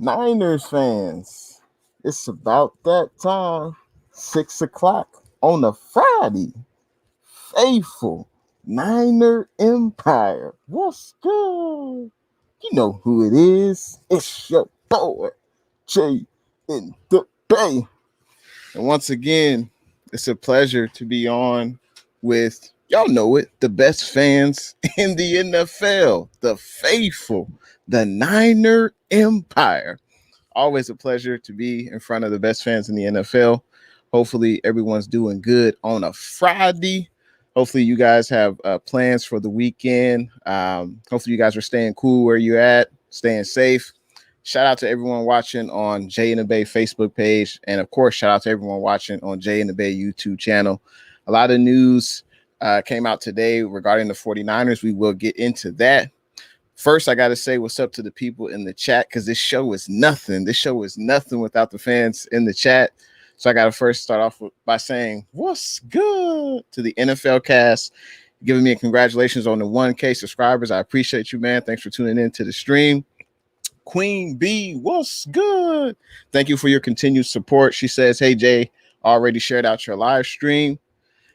Niners fans, it's about that time. 6 o'clock on a Friday. Faithful Niner Empire. What's good? You know who it is. It's your boy, Jay in the Bay. And once again, it's a pleasure to be on with, y'all know it, the best fans in the NFL, the faithful, the Niner Empire. Always a pleasure to be in front of the best fans in the NFL. Hopefully, everyone's doing good on a Friday. Hopefully, you guys have plans for the weekend. Hopefully, you guys are staying cool where you're at, staying safe. Shout out to everyone watching on Jay intheBay Facebook page. And of course, shout out to everyone watching on Jay intheBay YouTube channel. A lot of news came out today regarding the 49ers. We will get into that. First, I got to say what's up to the people in the chat because this show is nothing. This show is nothing without the fans in the chat. So I got to first start off by saying what's good to the NFL cast, giving me a congratulations on the 1K subscribers. I appreciate you, man. Thanks for tuning in to the stream. Queen B, what's good? Thank you for your continued support. She says, hey, Jay, already shared out your live stream.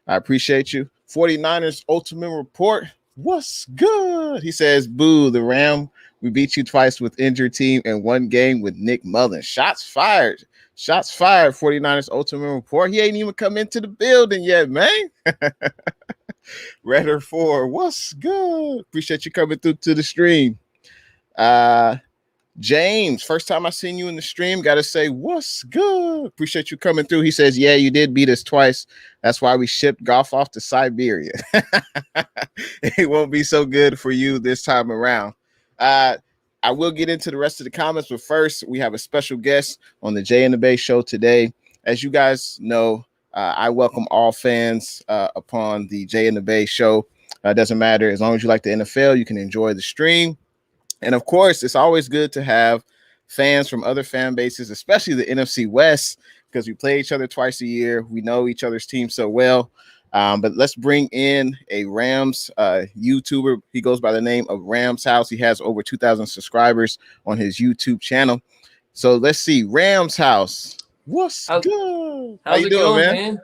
I appreciate you. 49ers Ultimate Report, what's good? He says, boo, the Ram. We beat you twice with injured team and one game with Nick Mullins. Shots fired. Shots fired, 49ers Ultimate Report. He ain't even come into the building yet, man. Redder 4, what's good? Appreciate you coming through to the stream. James, first time I seen you in the stream, got to say, what's good? Appreciate you coming through. He says, yeah, you did beat us twice. That's why we shipped golf off to Siberia. It won't be so good for you this time around. I will get into the rest of the comments, but first, we have a special guest on the Jay intheBay show today. As you guys know, I welcome all fans upon the Jay intheBay show. Doesn't matter. As long as you like the NFL, you can enjoy the stream. And of course, it's always good to have fans from other fan bases, especially the NFC West, because we play each other twice a year. We know each other's team so well. But let's bring in a Rams YouTuber. He goes by the name of Rams House. He has over 2,000 subscribers on his YouTube channel. So let's see. Rams House. What's good? How you doing, man?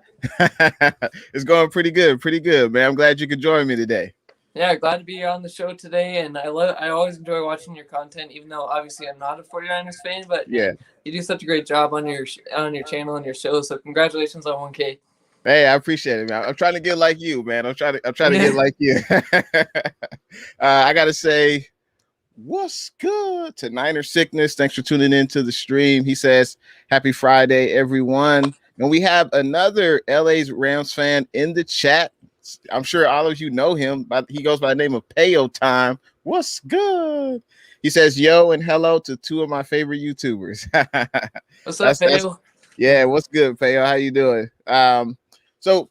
It's going pretty good. Pretty good, man. I'm glad you could join me today. Yeah, glad to be on the show today, and I always enjoy watching your content, even though obviously I'm not a 49ers fan, but yeah, you do such a great job on your channel and your show, so congratulations on 1K. Hey, I appreciate it, man. I'm trying to get like you, man. I'm trying to get like you. I got to say, what's good to Niner Sickness? Thanks for tuning in to the stream. He says, happy Friday, everyone. And we have another LA's Rams fan in the chat. I'm sure all of you know him, but he goes by the name of Payo Time. What's good? He says, yo, and hello to two of my favorite YouTubers. What's up, Payo? Yeah, what's good, Payo? How you doing? So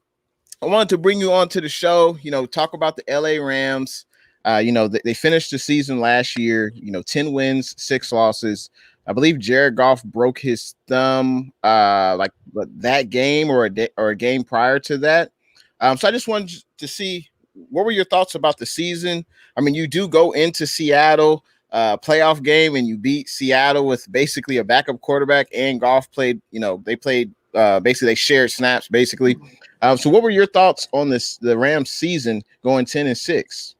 I wanted to bring you on to the show, talk about the LA Rams. They finished the season last year, 10 wins, 6 losses. I believe Jared Goff broke his thumb like that game or a game prior to that. So I just wanted to see, what were your thoughts about the season? I mean, you do go into Seattle playoff game and you beat Seattle with basically a backup quarterback, and Goff played, basically they shared snaps basically. So what were your thoughts on the Rams season going 10-6?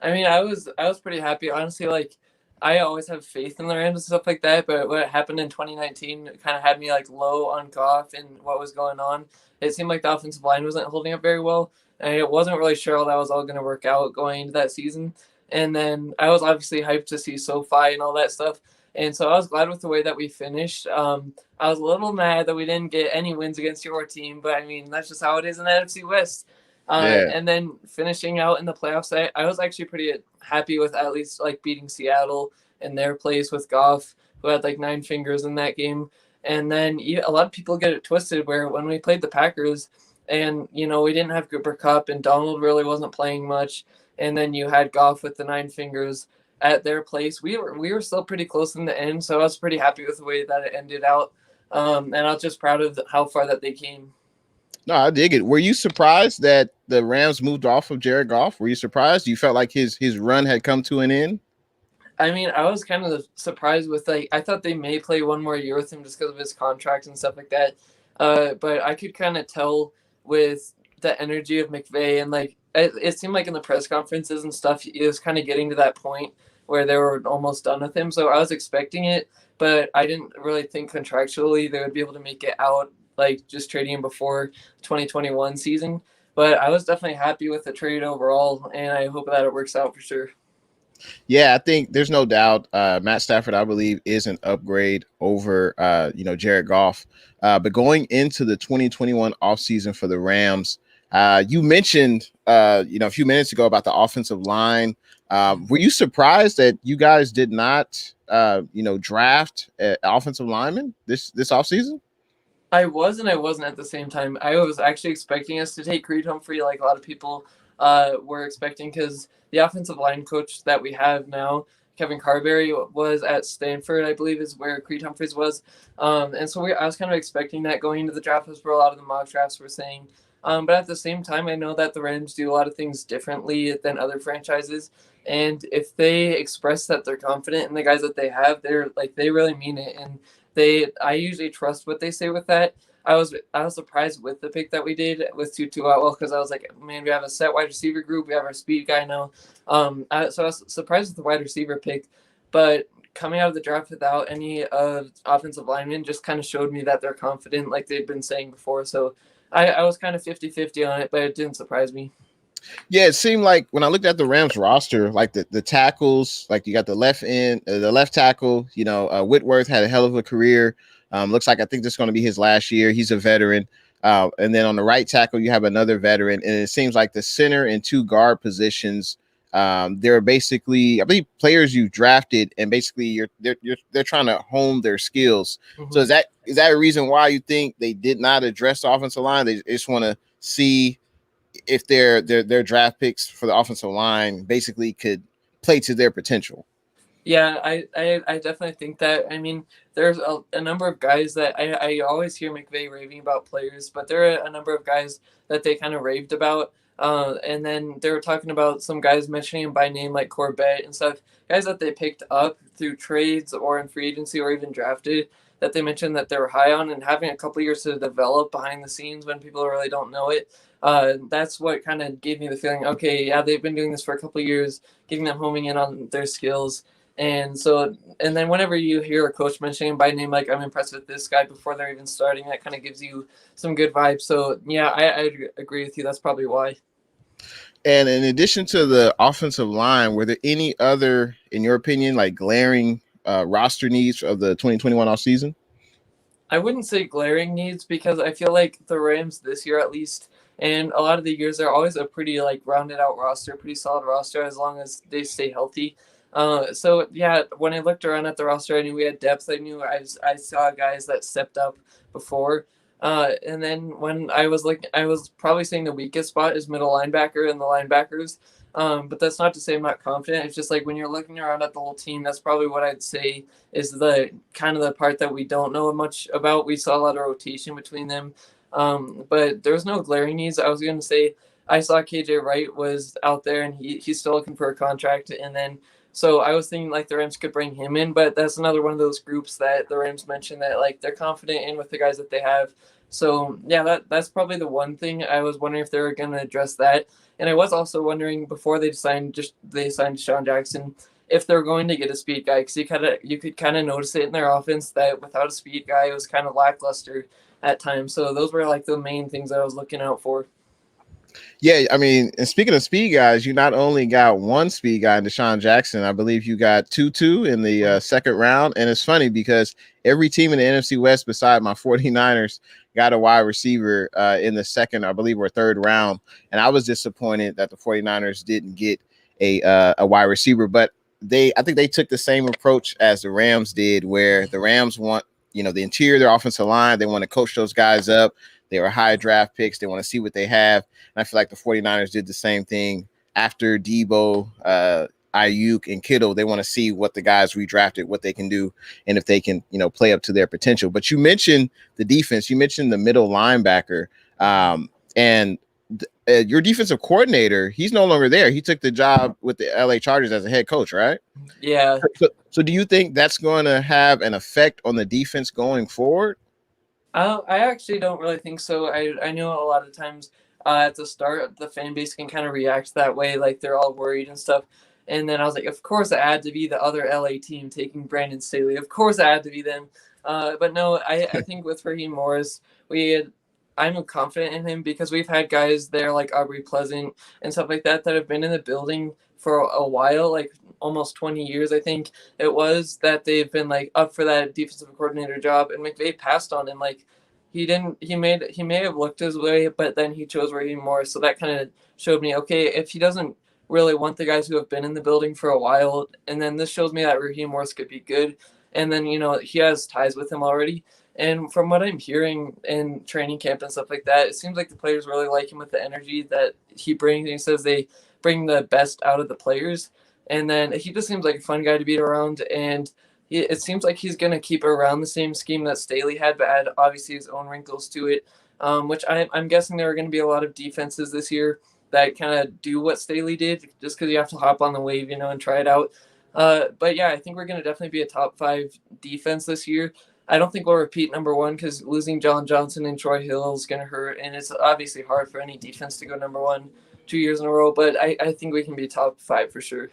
I mean, I was pretty happy. Honestly, like, I always have faith in the Rams and stuff like that, but what happened in 2019 kind of had me like low on Goff and what was going on. It seemed like the offensive line wasn't holding up very well, and I wasn't really sure how that was all going to work out going into that season. And then I was obviously hyped to see SoFi and all that stuff, and so I was glad with the way that we finished. I was a little mad that we didn't get any wins against your team, but I mean, that's just how it is in the NFC West. And then finishing out in the playoffs, I was actually pretty happy with at least like beating Seattle in their place with Goff, who had like 9 fingers in that game. And then a lot of people get it twisted where when we played the Packers and, we didn't have Cooper Kupp and Donald really wasn't playing much. And then you had Goff with the 9 fingers at their place. We were still pretty close in the end. So I was pretty happy with the way that it ended out. And I was just proud of how far that they came. No, I dig it. Were you surprised that the Rams moved off of Jared Goff? Were you surprised? You felt like his run had come to an end? I mean, I was kind of surprised with like I thought they may play one more year with him just because of his contract and stuff like that. But I could kind of tell with the energy of McVay and like it seemed like in the press conferences and stuff, he was kind of getting to that point where they were almost done with him. So I was expecting it, but I didn't really think contractually they would be able to make it out like just trading him before 2021 season. But I was definitely happy with the trade overall, and I hope that it works out for sure. Yeah, I think there's no doubt Matt Stafford, I believe, is an upgrade over, Jared Goff. But going into the 2021 offseason for the Rams, you mentioned, a few minutes ago about the offensive line. Were you surprised that you guys did not, draft an offensive lineman this offseason? I was and I wasn't at the same time. I was actually expecting us to take Creed Humphrey, like a lot of people were expecting, because the offensive line coach that we have now, Kevin Carberry, was at Stanford, I believe, is where Creed Humphreys was. And so I was kind of expecting that going into the draft, was where a lot of the mock drafts were saying. But at the same time, I know that the Rams do a lot of things differently than other franchises. And if they express that they're confident in the guys that they have, they really mean it. And I usually trust what they say with that. I was surprised with the pick that we did with Tutu Atwell, because I was like, man, we have a set wide receiver group, we have our speed guy now. So I was surprised with the wide receiver pick, but coming out of the draft without any offensive linemen just kind of showed me that they're confident, like they've been saying before. So I was kind of 50-50 on it, but it didn't surprise me. Yeah, it seemed like when I looked at the Rams roster, like the tackles, like you got the left tackle, Whitworth had a hell of a career. Looks like I think this is going to be his last year. He's a veteran. And then on the right tackle, you have another veteran. And it seems like the center and two guard positions, they're basically, I believe, players you drafted, and basically they're trying to hone their skills. Mm-hmm. So is that a reason why you think they did not address the offensive line? They just want to see if their draft picks for the offensive line basically could play to their potential? Yeah, I definitely think that. I mean, there's a number of guys that I always hear McVay raving about players, but there are a number of guys that they kind of raved about. And then they were talking about some guys mentioning him by name, like Corbett and stuff, guys that they picked up through trades or in free agency or even drafted, that they mentioned that they were high on, and having a couple years to develop behind the scenes when people really don't know it. That's what kind of gave me the feeling, okay, yeah, they've been doing this for a couple of years, getting them homing in on their skills. And then whenever you hear a coach mentioning by name, like, I'm impressed with this guy before they're even starting, that kind of gives you some good vibes. So, yeah, I agree with you. That's probably why. And in addition to the offensive line, were there any other, in your opinion, like glaring roster needs of the 2021 offseason? I wouldn't say glaring needs, because I feel like the Rams this year, at least, and a lot of the years, they're always a pretty like rounded out roster, pretty solid roster, as long as they stay healthy. So yeah, when I looked around at the roster, I knew we had depth. I knew I saw guys that stepped up before. And then when I was probably saying the weakest spot is middle linebacker and the linebackers. But that's not to say I'm not confident. It's just like when you're looking around at the whole team, that's probably what I'd say is the kind of the part that we don't know much about. We saw a lot of rotation between them. But there's no glaring needs. I was going to say I saw KJ Wright was out there, and he's still looking for a contract. And then so I was thinking like the Rams could bring him in, but that's another one of those groups that the Rams mentioned that like they're confident in with the guys that they have. So yeah, that's probably the one thing I was wondering if they were going to address that. And I was also wondering before they signed Deshaun Jackson, if they're going to get a speed guy, because you could kind of notice it in their offense that without a speed guy, it was kind of lackluster at times. So those were like the main things I was looking out for. Yeah, I mean, and speaking of speed guys, you not only got one speed guy in Deshaun Jackson, I believe you got Tutu in the second round. And it's funny because every team in the NFC West beside my 49ers got a wide receiver in the second, I believe, or third round. And I was disappointed that the 49ers didn't get a wide receiver. But I think they took the same approach as the Rams did, where the Rams want, the interior of their offensive line. They want to coach those guys up. They were high draft picks. They want to see what they have. And I feel like the 49ers did the same thing after Debo, Ayuk, and Kittle. They want to see what the guys redrafted, what they can do, and if they can, play up to their potential. But you mentioned the defense. You mentioned the middle linebacker. And your defensive coordinator, he's no longer there. He took the job with the LA Chargers as a head coach, right? Yeah. So do you think that's going to have an effect on the defense going forward? I actually don't really think so. I know a lot of times at the start, the fan base can kind of react that way, like they're all worried and stuff. And then I was like, of course it had to be the other LA team taking Brandon Staley. Of course it had to be them. But no, I think with Raheem Morris, I'm confident in him because we've had guys there like Aubrey Pleasant and stuff like that have been in the building for a while, like almost 20 years, I think it was, that they've been like up for that defensive coordinator job, and McVay passed on him. Like he didn't, he may have looked his way, but then he chose Raheem Morris. So that kind of showed me, okay, if he doesn't really want the guys who have been in the building for a while, and then this shows me that Raheem Morris could be good. And then, he has ties with him already. And from what I'm hearing in training camp and stuff like that, it seems like the players really like him with the energy that he brings. He says they bring the best out of the players. And then he just seems like a fun guy to be around. And it seems like he's going to keep around the same scheme that Staley had, but add obviously his own wrinkles to it, which I'm guessing there are going to be a lot of defenses this year that kind of do what Staley did, just because you have to hop on the wave, and try it out. But yeah, I think we're going to definitely be a top 5 defense this year. I don't think we'll repeat number 1 because losing John Johnson and Troy Hill is going to hurt, and it's obviously hard for any defense to go number 1 2 years in a row. But I think we can be top 5 for sure.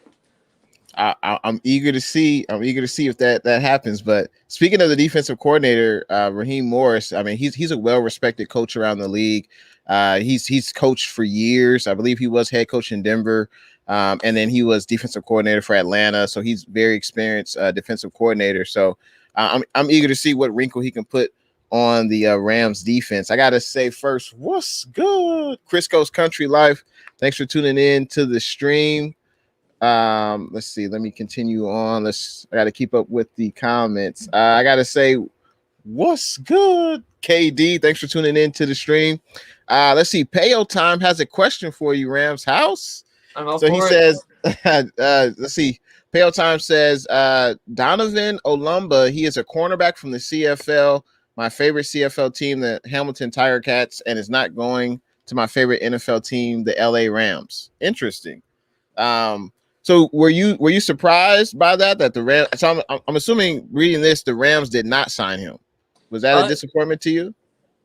I'm eager to see. If that happens. But speaking of the defensive coordinator, Raheem Morris, I mean, he's a well-respected coach around the league. He's coached for years. I believe he was head coach in Denver, and then he was defensive coordinator for Atlanta. So he's very experienced defensive coordinator. So I'm eager to see what wrinkle he can put on the Rams defense. I gotta say first, what's good, Crisco's Country Life? Thanks for tuning in to the stream. Let's see. Let me continue on. I got to keep up with the comments. I got to say, what's good, KD? Thanks for tuning in to the stream. Let's see. Payo Time has a question for you, Rams House. So he says, let's see. Payo Time says, Donovan Olumba, he is a cornerback from the CFL, my favorite CFL team, the Hamilton Tiger Cats, and is not going to my favorite NFL team, the LA Rams. Interesting. So were you surprised by that the Rams? So I'm assuming reading this, the Rams did not sign him. Was that a disappointment to you?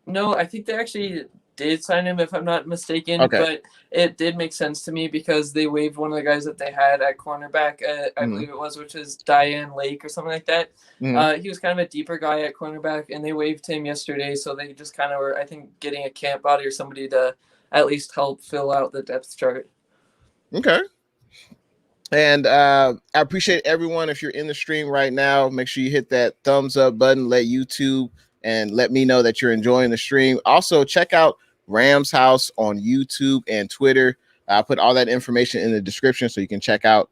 No, I think they actually did sign him, if I'm not mistaken. Okay. But it did make sense to me because they waived one of the guys that they had at cornerback, I believe it was, which is Diane Lake or something like that. He was kind of a deeper guy at cornerback, and they waived him yesterday. So they just kind of were, I think, getting a camp body or somebody to at least help fill out the depth chart. Okay. And I appreciate everyone. If you're in the stream right now, make sure you hit that thumbs up button, let YouTube and let me know that you're enjoying the stream. Also, check out Rams House on YouTube and Twitter. I'll put all that information in the description so you can check out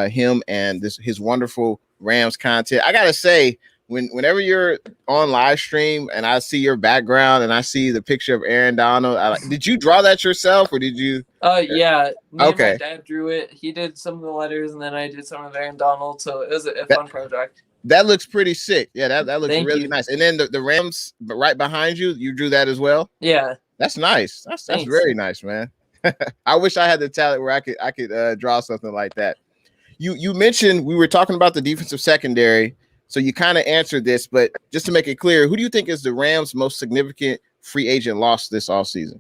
him and his wonderful Rams content. I got to say, whenever you're on live stream and I see your background and I see the picture of Aaron Donald, did you draw that yourself or did you? Yeah. Okay. My dad drew it. He did some of the letters and then I did some of Aaron Donald. So it was a fun project. That looks pretty sick. Yeah, that looks really nice. And then the Rams right behind you, you drew that as well? Yeah. That's nice. That's very nice, man. I wish I had the talent where I could draw something like that. You mentioned we were talking about the defensive secondary. So you kind of answered this, but just to make it clear, who do you think is the Rams' most significant free agent loss this offseason?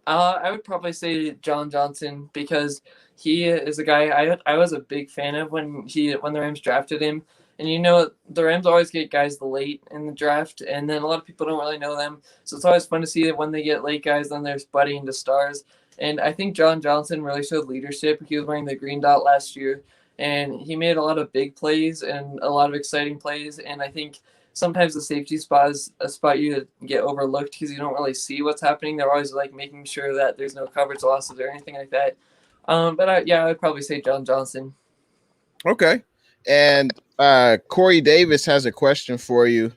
I would probably say John Johnson because he is a guy I was a big fan of when the Rams drafted him. And the Rams always get guys late in the draft, and then a lot of people don't really know them. So it's always fun to see that when they get late guys, then they're budding into stars. And I think John Johnson really showed leadership. He was wearing the green dot last year. And he made a lot of big plays and a lot of exciting plays. And I think sometimes the safety spot is a spot you get overlooked because you don't really see what's happening. They're always like making sure that there's no coverage losses or anything like that. But I would probably say John Johnson. Okay. And Corey Davis has a question for you.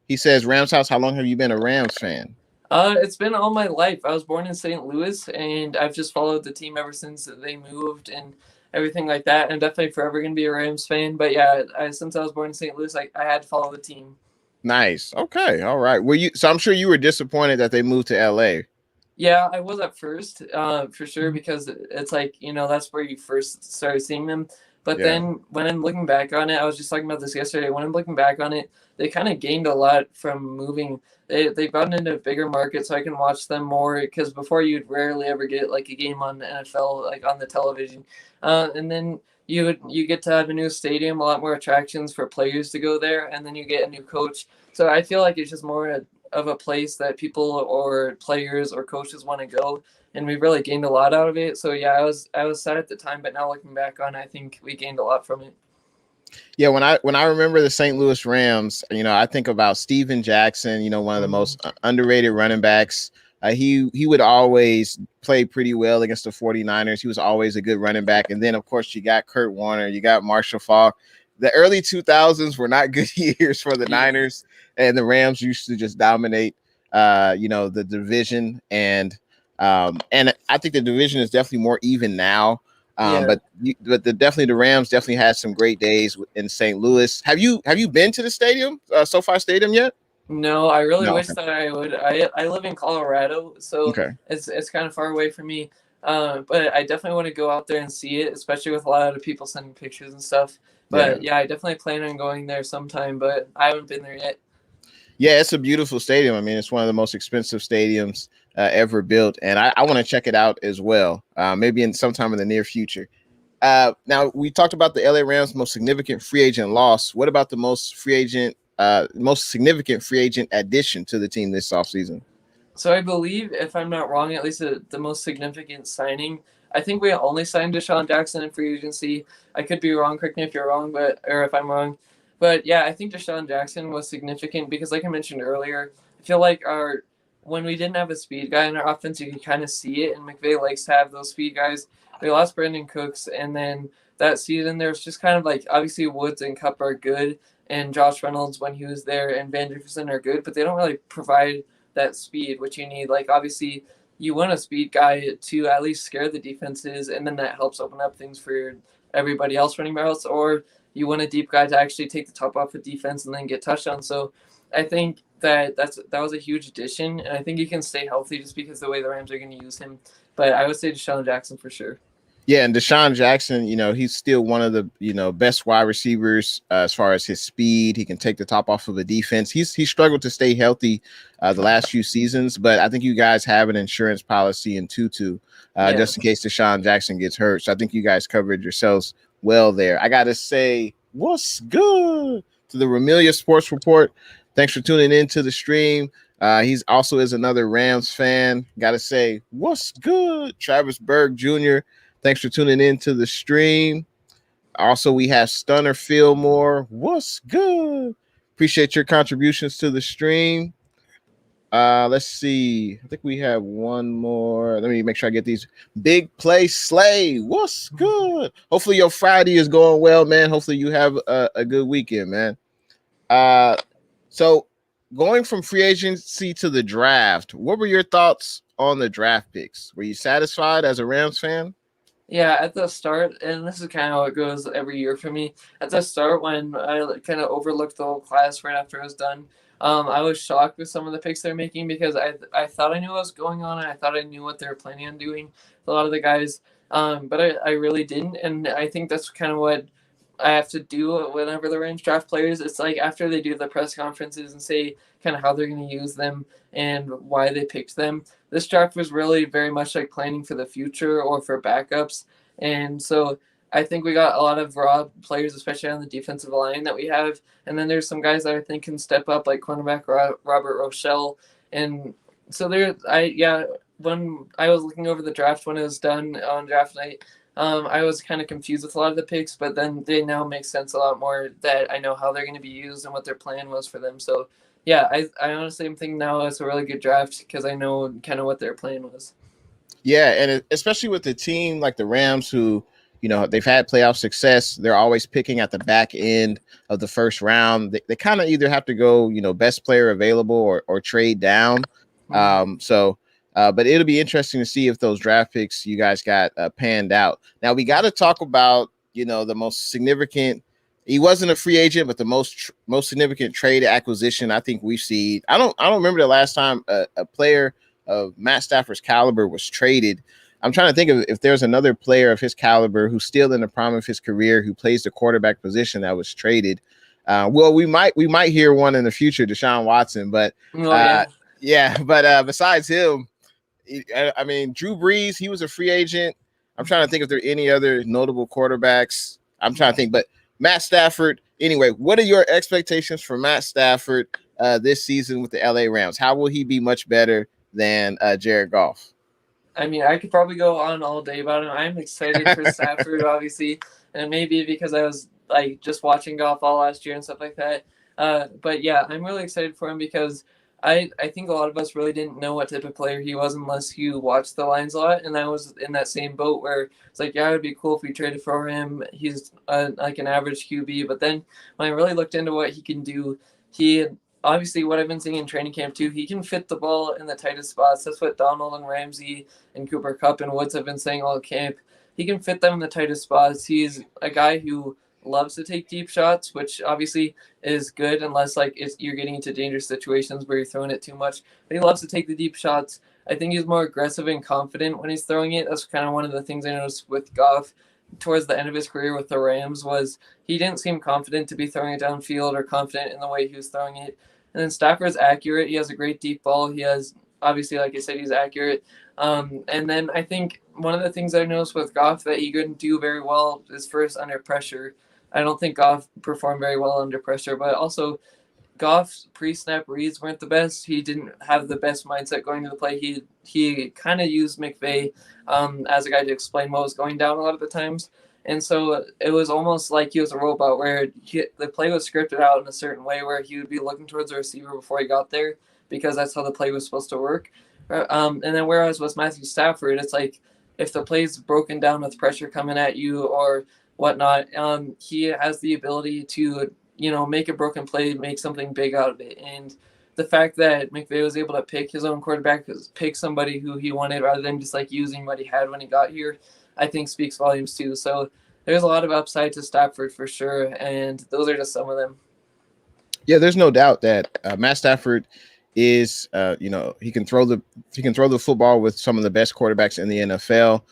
He says, Rams House, how long have you been a Rams fan? It's been all my life. I was born in St. Louis, and I've just followed the team ever since they moved and everything like that. I'm definitely forever going to be a Rams fan. But yeah, since I was born in St. Louis, I had to follow the team. Nice. Okay. All right. So I'm sure you were disappointed that they moved to LA. Yeah, I was at first, for sure, because it's like, that's where you first started seeing them. But Yeah. then when I'm looking back on it, I was just talking about this yesterday. When I'm looking back on it, they kind of gained a lot from moving. They've gotten into a bigger market, so I can watch them more. Because before, you'd rarely ever get like a game on NFL like on the television, and then you get to have a new stadium, a lot more attractions for players to go there, and then you get a new coach. So I feel like it's just more of a place that people or players or coaches want to go, and we really gained a lot out of it. So yeah, I was sad at the time, but now looking back on, I think we gained a lot from it. Yeah, when I remember the St. Louis Rams, I think about Steven Jackson, one of the most underrated running backs. He would always play pretty well against the 49ers. He was always a good running back. And then, of course, you got Kurt Warner, you got Marshall Faulk. The early 2000s were not good years for the Niners, and the Rams used to just dominate, the division. And I think the division is definitely more even now. But definitely the Rams definitely had some great days in St. Louis. Have you been to the stadium, SoFi Stadium yet? No, I really No. wish that I would. I live in Colorado, so Okay. it's kind of far away from me. But I definitely want to go out there and see it, especially with a lot of people sending pictures and stuff. But yeah, I definitely plan on going there sometime, but I haven't been there yet. Yeah, it's a beautiful stadium. I mean, it's one of the most expensive stadiums ever built, and I want to check it out as well. Maybe in sometime in the near future. Now we talked about the LA Rams' most significant free agent loss. What about the most significant free agent addition to the team this offseason? So I believe, if I'm not wrong, at least the most significant signing, I think we only signed Deshaun Jackson in free agency. I could be wrong. Correct me if you're wrong, or if I'm wrong. But yeah, I think Deshaun Jackson was significant because, like I mentioned earlier, I feel like when we didn't have a speed guy in our offense, you could kind of see it, and McVay likes to have those speed guys. We lost Brandon Cooks, and then that season there was just kind of like, obviously Woods and Cup are good, and Josh Reynolds when he was there and Van Jefferson are good, but they don't really provide that speed which you need. Like, obviously you want a speed guy to at least scare the defenses, and then that helps open up things for everybody else running routes, or you want a deep guy to actually take the top off the defense and then get touchdowns. So I think that was a huge addition, and I think he can stay healthy just because of the way the Rams are going to use him. But I would say Deshaun Jackson for sure. Yeah, and Deshaun Jackson, he's still one of the best wide receivers as far as his speed. He can take the top off of the defense. He struggled to stay healthy the last few seasons, but I think you guys have an insurance policy in Tutu just in case Deshaun Jackson gets hurt. So I think you guys covered yourselves well there. I gotta say, what's good to the Ramelia Sports Report. Thanks for tuning in to the stream. He's also is another Rams fan. Gotta say, what's good, Travis Berg Jr. Thanks for tuning in to the stream. Also, we have Stunner Fillmore. What's good? Appreciate your contributions to the stream. Let's see. I think we have one more. Let me make sure I get these. Big Play Slay. What's good? Hopefully your Friday is going well, man. Hopefully you have a good weekend, man. So going from free agency to the draft, what were your thoughts on the draft picks? Were you satisfied as a Rams fan? Yeah, at the start, and this is kind of how it goes every year for me. At the start, when I kind of overlooked the whole class right after it was done, I was shocked with some of the picks they're making because I thought I knew what was going on, and I thought I knew what they were planning on doing with a lot of the guys, but I really didn't, and I think that's kind of what I have to do whenever the Rams draft players. It's like after they do the press conferences and say kind of how they're going to use them and why they picked them. This draft was really very much like planning for the future or for backups. And so I think we got a lot of raw players, especially on the defensive line that we have. And then there's some guys that I think can step up, like cornerback Robert Rochelle. And so when I was looking over the draft when it was done on draft night, I was kind of confused with a lot of the picks, but then they now make sense a lot more that I know how they're going to be used and what their plan was for them. So yeah, I honestly am thinking now it's a really good draft because I know kind of what their plan was. Yeah, and especially with the team like the Rams who, they've had playoff success. They're always picking at the back end of the first round. They kind of either have to go, best player available or trade down. But it'll be interesting to see if those draft picks you guys got panned out. Now we got to talk about, the most significant. He wasn't a free agent, but the most significant trade acquisition I think we've seen. I don't remember the last time a player of Matt Stafford's caliber was traded, I'm trying to think of if there's another player of his caliber who's still in the prime of his career who plays the quarterback position that was traded. Well, we might hear one in the future, Deshaun Watson, but besides him, I mean, Drew Brees, he was a free agent. I'm trying to think if there are any other notable quarterbacks. I'm trying to think, but Matt Stafford. Anyway, what are your expectations for Matt Stafford this season with the LA Rams? How will he be much better than Jared Goff? I mean, I could probably go on all day about him. I'm excited for Stafford, obviously, and maybe because I was like just watching golf all last year and stuff like that. But yeah, I'm really excited for him because I think a lot of us really didn't know what type of player he was unless you watched the Lions a lot, and I was in that same boat where it's like, yeah, it would be cool if we traded for him. He's like an average QB, but then when I really looked into what he can do, he obviously what I've been seeing in training camp too, he can fit the ball in the tightest spots. That's what Donald and Ramsey and Cooper Kupp and Woods have been saying all camp. He can fit them in the tightest spots. He's a guy who loves to take deep shots, which obviously is good unless like you're getting into dangerous situations where you're throwing it too much. But he loves to take the deep shots. I think he's more aggressive and confident when he's throwing it. That's kind of one of the things I noticed with Goff towards the end of his career with the Rams was he didn't seem confident to be throwing it downfield or confident in the way he was throwing it. And then Stafford's accurate. He has a great deep ball. He has, obviously, like I said, he's accurate. And then I think one of the things I noticed with Goff that he couldn't do very well is first under pressure. I don't think Goff performed very well under pressure, but also Goff's pre-snap reads weren't the best. He didn't have the best mindset going to the play. He kind of used McVay as a guy to explain what was going down a lot of the times. And so it was almost like he was a robot where the play was scripted out in a certain way where he would be looking towards the receiver before he got there because that's how the play was supposed to work. And then whereas with Matthew Stafford, it's like if the play's broken down with pressure coming at you or whatnot, he has the ability to, make a broken play, make something big out of it. And the fact that McVay was able to pick his own quarterback, pick somebody who he wanted rather than just like using what he had when he got here, I think speaks volumes too. So there's a lot of upside to Stafford for sure, and those are just some of them. Yeah, there's no doubt that Matt Stafford is, he can throw the football with some of the best quarterbacks in the NFL.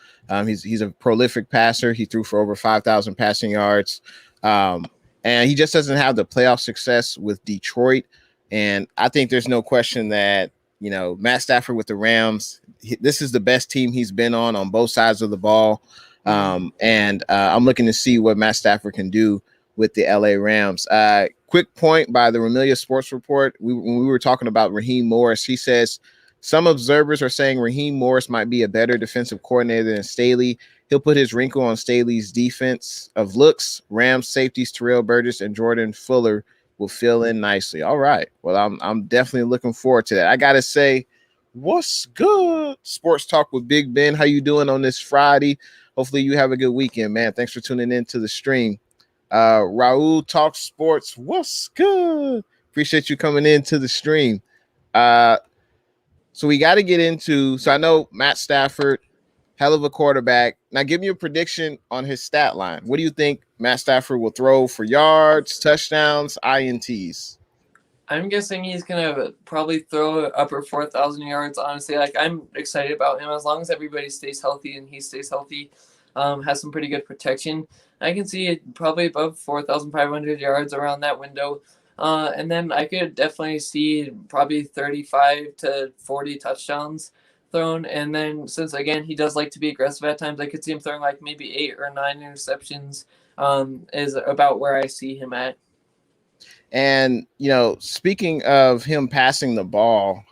He's a prolific passer. He threw for over 5,000 passing yards, and he just doesn't have the playoff success with Detroit. And I think there's no question that Matt Stafford with the Rams, this is the best team he's been on both sides of the ball. And I'm looking to see what Matt Stafford can do with the LA Rams. Quick point by the Ramilia Sports Report. When we were talking about Raheem Morris, he says some observers are saying Raheem Morris might be a better defensive coordinator than Staley. He'll put his wrinkle on Staley's defense of looks. Rams safeties Terrell Burgess and Jordan Fuller will fill in nicely. All right. Well, I'm definitely looking forward to that. I gotta say, what's good? Sports Talk with Big Ben. How you doing on this Friday? Hopefully you have a good weekend, man. Thanks for tuning in to the stream. Raul Talk Sports. What's good? Appreciate you coming into the stream. So we got to get into. So I know Matt Stafford, hell of a quarterback. Now give me a prediction on his stat line. What do you think Matt Stafford will throw for yards, touchdowns, INTs? I'm guessing he's going to probably throw upper 4,000 yards, honestly. Like, I'm excited about him as long as everybody stays healthy and he stays healthy, has some pretty good protection. I can see it probably above 4,500 yards around that window. And then I could definitely see probably 35 to 40 touchdowns thrown. And then since, again, he does like to be aggressive at times, I could see him throwing like maybe 8 or 9 interceptions is about where I see him at. And, speaking of him passing the ball,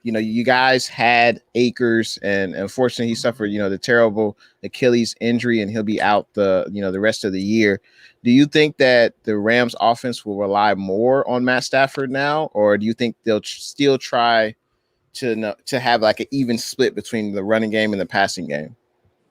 you guys had Akers, and unfortunately he suffered, the terrible Achilles injury, and he'll be out the rest of the year. Do you think that the Rams offense will rely more on Matt Stafford now, or do you think they'll still try to have like an even split between the running game and the passing game?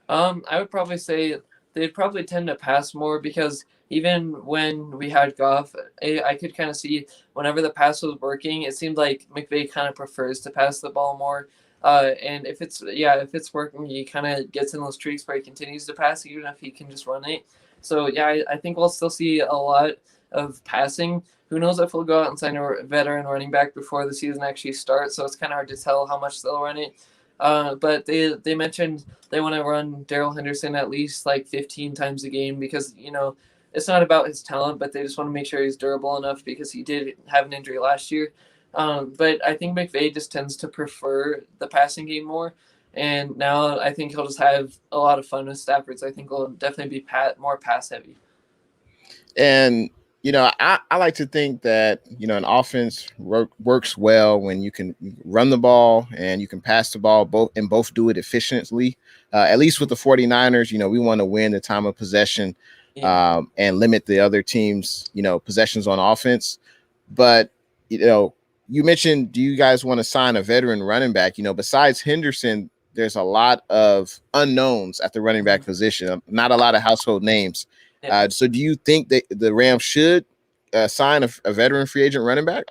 I would probably say they'd probably tend to pass more because even when we had Goff, I could kind of see whenever the pass was working, it seemed like McVay kind of prefers to pass the ball more. And if it's working, he kind of gets in those streaks where he continues to pass, even if he can just run it. So, yeah, I think we'll still see a lot of passing. Who knows if we'll go out and sign a veteran running back before the season actually starts, so it's kind of hard to tell how much they'll run it. But they mentioned they want to run Darrell Henderson at least like 15 times a game because, it's not about his talent, but they just want to make sure he's durable enough because he did have an injury last year. But I think McVay just tends to prefer the passing game more. And now I think he'll just have a lot of fun with Stafford. So I think he'll definitely be more pass heavy. And, I like to think that, an offense works well when you can run the ball and you can pass the ball both do it efficiently. At least with the 49ers, we want to win the time of possession and limit the other team's, possessions on offense. But, you mentioned, do you guys want to sign a veteran running back? Besides Henderson, there's a lot of unknowns at the running back position, not a lot of household names. Yeah. So do you think that the Rams should sign a veteran free agent running back?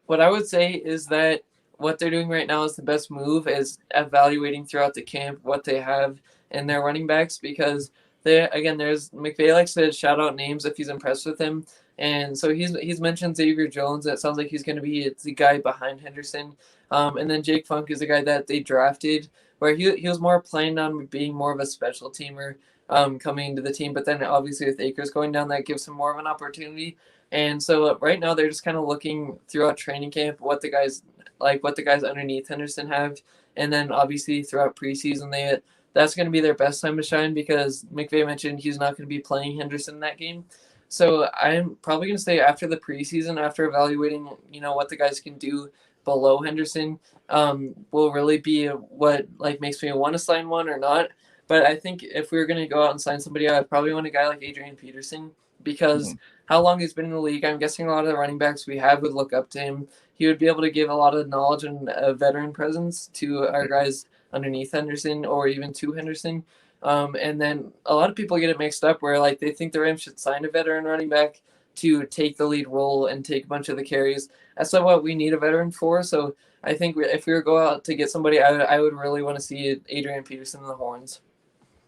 What I would say is that what they're doing right now is the best move, is evaluating throughout the camp what they have in their running backs, because there's McVay likes to shout out names if he's impressed with him. And so he's mentioned Xavier Jones. That sounds like he's going to be the guy behind Henderson. And then Jake Funk is a guy that they drafted where he was more planned on being more of a special teamer coming into the team. But then obviously with Akers going down, that gives him more of an opportunity. And so right now they're just kind of looking throughout training camp what the guys underneath Henderson have. And then obviously throughout preseason, that's going to be their best time to shine because McVay mentioned he's not going to be playing Henderson in that game. So I'm probably going to say after the preseason, after evaluating, what the guys can do below Henderson, will really be what makes me want to sign one or not. But I think if we were going to go out and sign somebody, I'd probably want a guy like Adrian Peterson because how long he's been in the league, I'm guessing a lot of the running backs we have would look up to him. He would be able to give a lot of knowledge and a veteran presence to our guys underneath Henderson or even to Henderson. And then a lot of people get it mixed up where they think the Rams should sign a veteran running back to take the lead role and take a bunch of the carries. That's not what we need a veteran for. So I think if we were go out to get somebody, I would really want to see Adrian Peterson in the horns.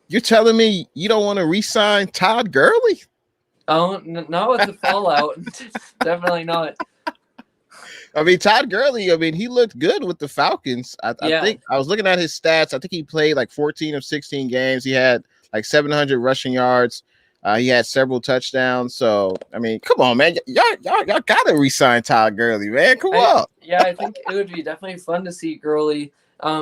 You're telling me you don't want to re-sign Todd Gurley? Oh, not with the fallout. Definitely not. I mean, Todd Gurley, he looked good with the Falcons. I think I was looking at his stats. I think he played 14 of 16 games. He had 700 rushing yards. He had several touchdowns. So, come on, man. Y'all got to re-sign Todd Gurley, man. Come on. Yeah, I think it would be definitely fun to see Gurley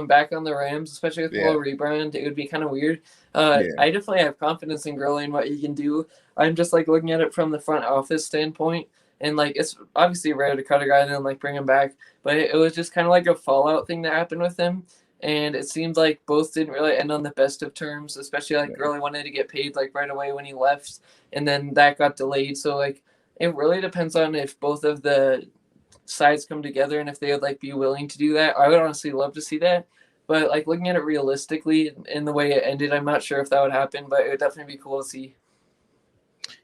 back on the Rams, especially with the little rebrand. It would be kind of weird. I definitely have confidence in Gurley and what he can do. I'm just looking at it from the front office standpoint. And it's obviously rare to cut a guy and then bring him back, but it was just kind of a fallout thing that happened with him. And it seems like both didn't really end on the best of terms, especially Gurley wanted to get paid right away when he left, and then that got delayed. So it really depends on if both of the sides come together and if they would be willing to do that. I would honestly love to see that, but looking at it realistically in the way it ended, I'm not sure if that would happen, but it would definitely be cool to see.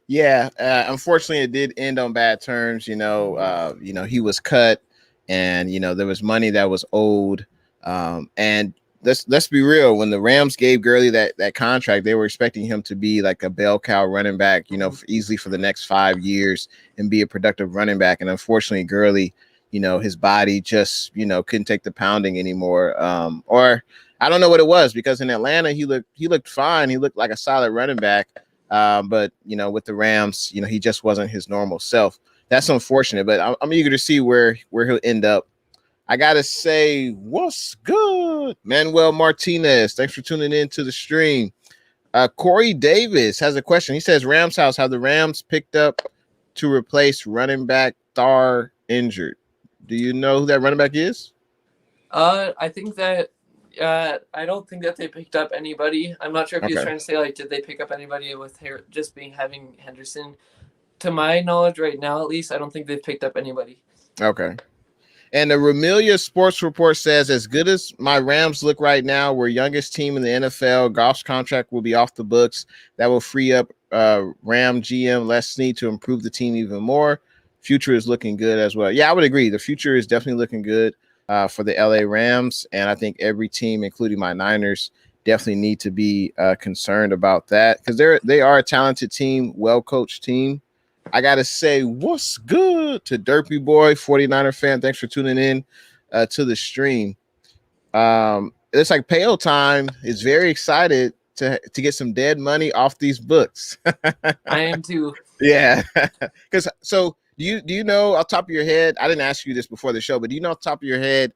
Yeah, unfortunately, it did end on bad terms. He was cut, and there was money that was owed. And let's be real. When the Rams gave Gurley that contract, they were expecting him to be a bell cow running back, easily for the next 5 years and be a productive running back. And unfortunately, Gurley, his body just couldn't take the pounding anymore. Or I don't know what it was, because in Atlanta he looked fine. He looked like a solid running back. But with the Rams, he just wasn't his normal self. That's unfortunate, but I'm eager to see where he'll end up. I gotta say, what's good, Manuel Martinez? Thanks for tuning in to the stream. Corey Davis has a question. He says, Rams house, have the Rams picked up to replace running back Thar injured? Do you know who that running back is? I think that I don't think that they picked up anybody. I'm not sure if he's trying to say did they pick up anybody with just having Henderson. To my knowledge, right now at least, I don't think they've picked up anybody. Okay. And the Ramilia Sports Report says, as good as my Rams look right now, we're youngest team in the NFL. Goff's contract will be off the books. That will free up Ram GM Les Snead to improve the team even more. Future is looking good as well. Yeah, I would agree. The future is definitely looking good for the LA Rams. And I think every team, including my Niners, definitely need to be concerned about that, because they are a talented team, well-coached team. I got to say, what's good to Derpy Boy, 49er fan. Thanks for tuning in to the stream. It's like Payo time is very excited to get some dead money off these books. I am too. Yeah. Because so do you know off the top of your head? I didn't ask you this before the show, but do you know off the top of your head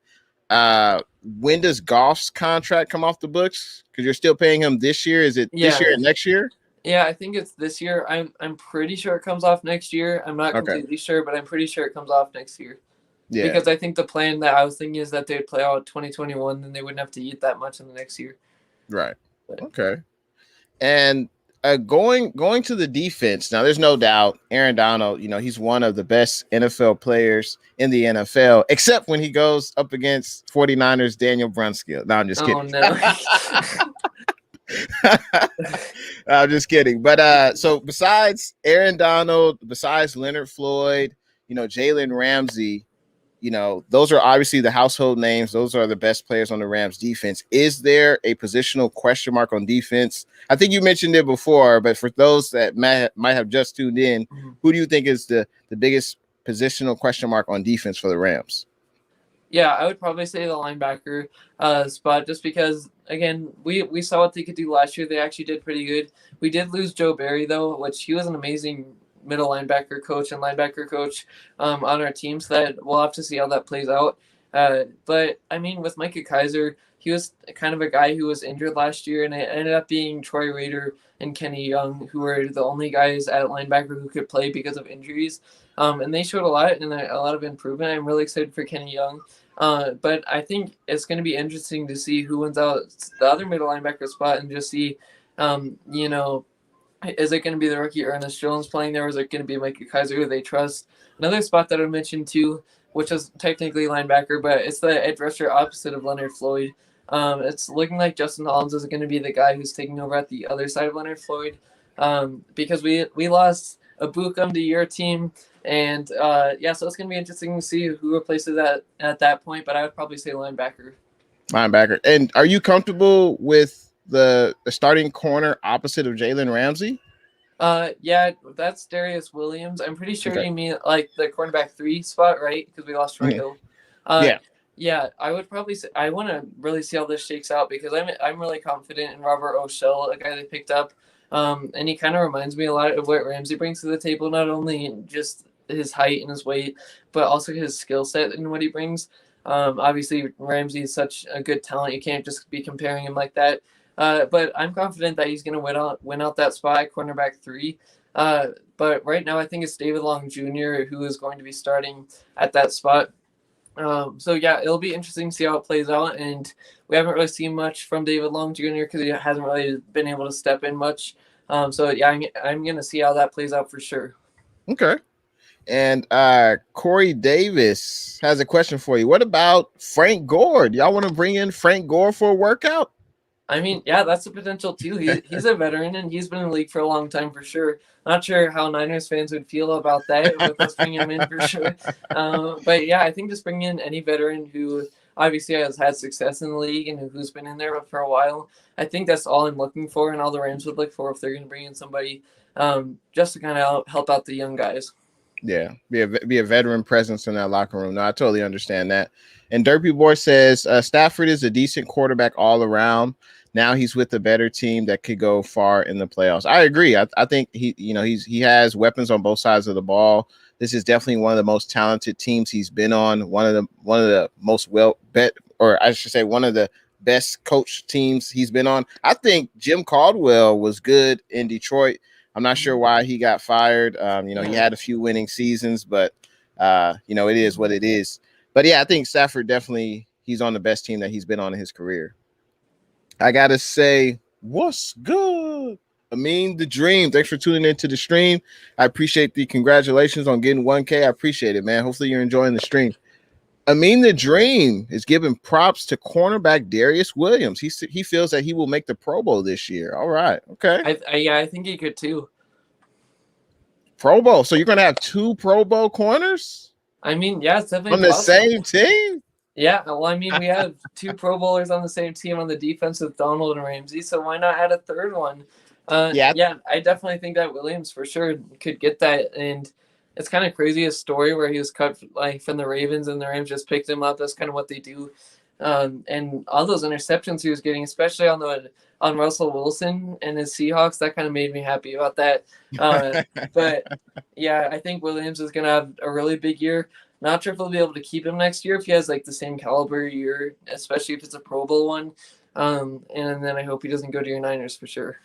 when does Goff's contract come off the books? Because you're still paying him this year. Is it this year and next year? Yeah, I think it's this year. I'm pretty sure it comes off next year. I'm not completely sure, but I'm pretty sure it comes off next year. Yeah. Because I think the plan that I was thinking is that they'd play out 2021, then they wouldn't have to eat that much in the next year. Right. But. Okay. And going to the defense, now there's no doubt Aaron Donald, he's one of the best NFL players in the NFL, except when he goes up against 49ers Daniel Brunskill. No, I'm just kidding. Oh, no. I'm just kidding. But so besides Aaron Donald, besides Leonard Floyd, Jalen Ramsey, those are obviously the household names. Those are the best players on the Rams defense. Is there a positional question mark on defense? I think you mentioned it before, but for those that might have just tuned in, who do you think is the biggest positional question mark on defense for the Rams? Yeah, I would probably say the linebacker spot, just because, again, we saw what they could do last year. They actually did pretty good. We did lose Joe Barry, though, which he was an amazing middle linebacker coach and linebacker coach on our team, so that we'll have to see how that plays out. But, I mean, with Micah Kiser, he was kind of a guy who was injured last year, and it ended up being Troy Rader and Kenny Young, who were the only guys at linebacker who could play because of injuries. And they showed a lot of improvement. I'm really excited for Kenny Young. But I think it's going to be interesting to see who wins out the other middle linebacker spot and just see, is it going to be the rookie Ernest Jones playing there, or is it going to be Micah Kiser, who they trust? Another spot that I mentioned too, which is technically linebacker, but it's the edge rusher opposite of Leonard Floyd. It's looking like Justin Hollins is going to be the guy who's taking over at the other side of Leonard Floyd, because we lost Abukum to your team. And, so it's going to be interesting to see who replaces that at that point, but I would probably say linebacker. Linebacker. And are you comfortable with the starting corner opposite of Jalen Ramsey? Yeah, that's Darius Williams. I'm pretty sure you mean like the cornerback 3 spot, right? Because we lost Troy Hill. Yeah, I would probably say I want to really see how this shakes out, because I'm really confident in Robert O'Shell, a guy they picked up. And he kind of reminds me a lot of what Ramsey brings to the table, not only just his height and his weight, but also his skill set and what he brings. Obviously, Ramsey is such a good talent. You can't just be comparing him like that. But I'm confident that he's going to win out that spot at cornerback 3. But right now, I think it's David Long Jr. who is going to be starting at that spot. So, yeah, it'll be interesting to see how it plays out. And we haven't really seen much from David Long Jr. because he hasn't really been able to step in much. So, yeah, I'm going to see how that plays out for sure. Okay. And Corey Davis has a question for you. What about Frank Gore? Do y'all want to bring in Frank Gore for a workout? I mean, yeah, that's a potential too. He's a veteran, and he's been in the league for a long time for sure. Not sure how Niners fans would feel about that with us bringing him in for sure. But yeah, I think just bringing in any veteran who obviously has had success in the league and who's been in there for a while, I think that's all I'm looking for, and all the Rams would look for if they're going to bring in somebody just to kind of help out the young guys. Yeah, be a veteran presence in that locker room. No, I totally understand that. And Derpy Boy says Stafford is a decent quarterback all around. Now he's with a better team that could go far in the playoffs. I agree. I think he has weapons on both sides of the ball. This is definitely one of the most talented teams he's been on. One of the most one of the best coached teams he's been on. I think Jim Caldwell was good in Detroit. I'm not sure why he got fired. He had a few winning seasons, but it is what it is. But yeah, I think Stafford definitely, he's on the best team that he's been on in his career. I gotta say, what's good? Amin the Dream. Thanks for tuning into the stream. I appreciate the congratulations on getting 1K. I appreciate it, man. Hopefully you're enjoying the stream. Amin the Dream is giving props to cornerback Darius Williams. He feels that he will make the Pro Bowl this year. All right. Okay. I think he could too. Pro Bowl. So you're going to have 2 Pro Bowl corners? I mean, yeah, it's definitely on the same team? Yeah. Well, I mean, we have 2 Pro Bowlers on the same team on the defense with Donald and Ramsey, so why not add a third one? Yeah. Yeah, I definitely think that Williams for sure could get that, and it's kind of crazy a story where he was cut like from the Ravens and the Rams just picked him up. That's kind of what they do, and all those interceptions he was getting, especially on Russell Wilson and his Seahawks, that kind of made me happy about that. But yeah, I think Williams is gonna have a really big year. Not sure if we'll be able to keep him next year if he has like the same caliber year, especially if it's a Pro Bowl one. And then I hope he doesn't go to your Niners for sure.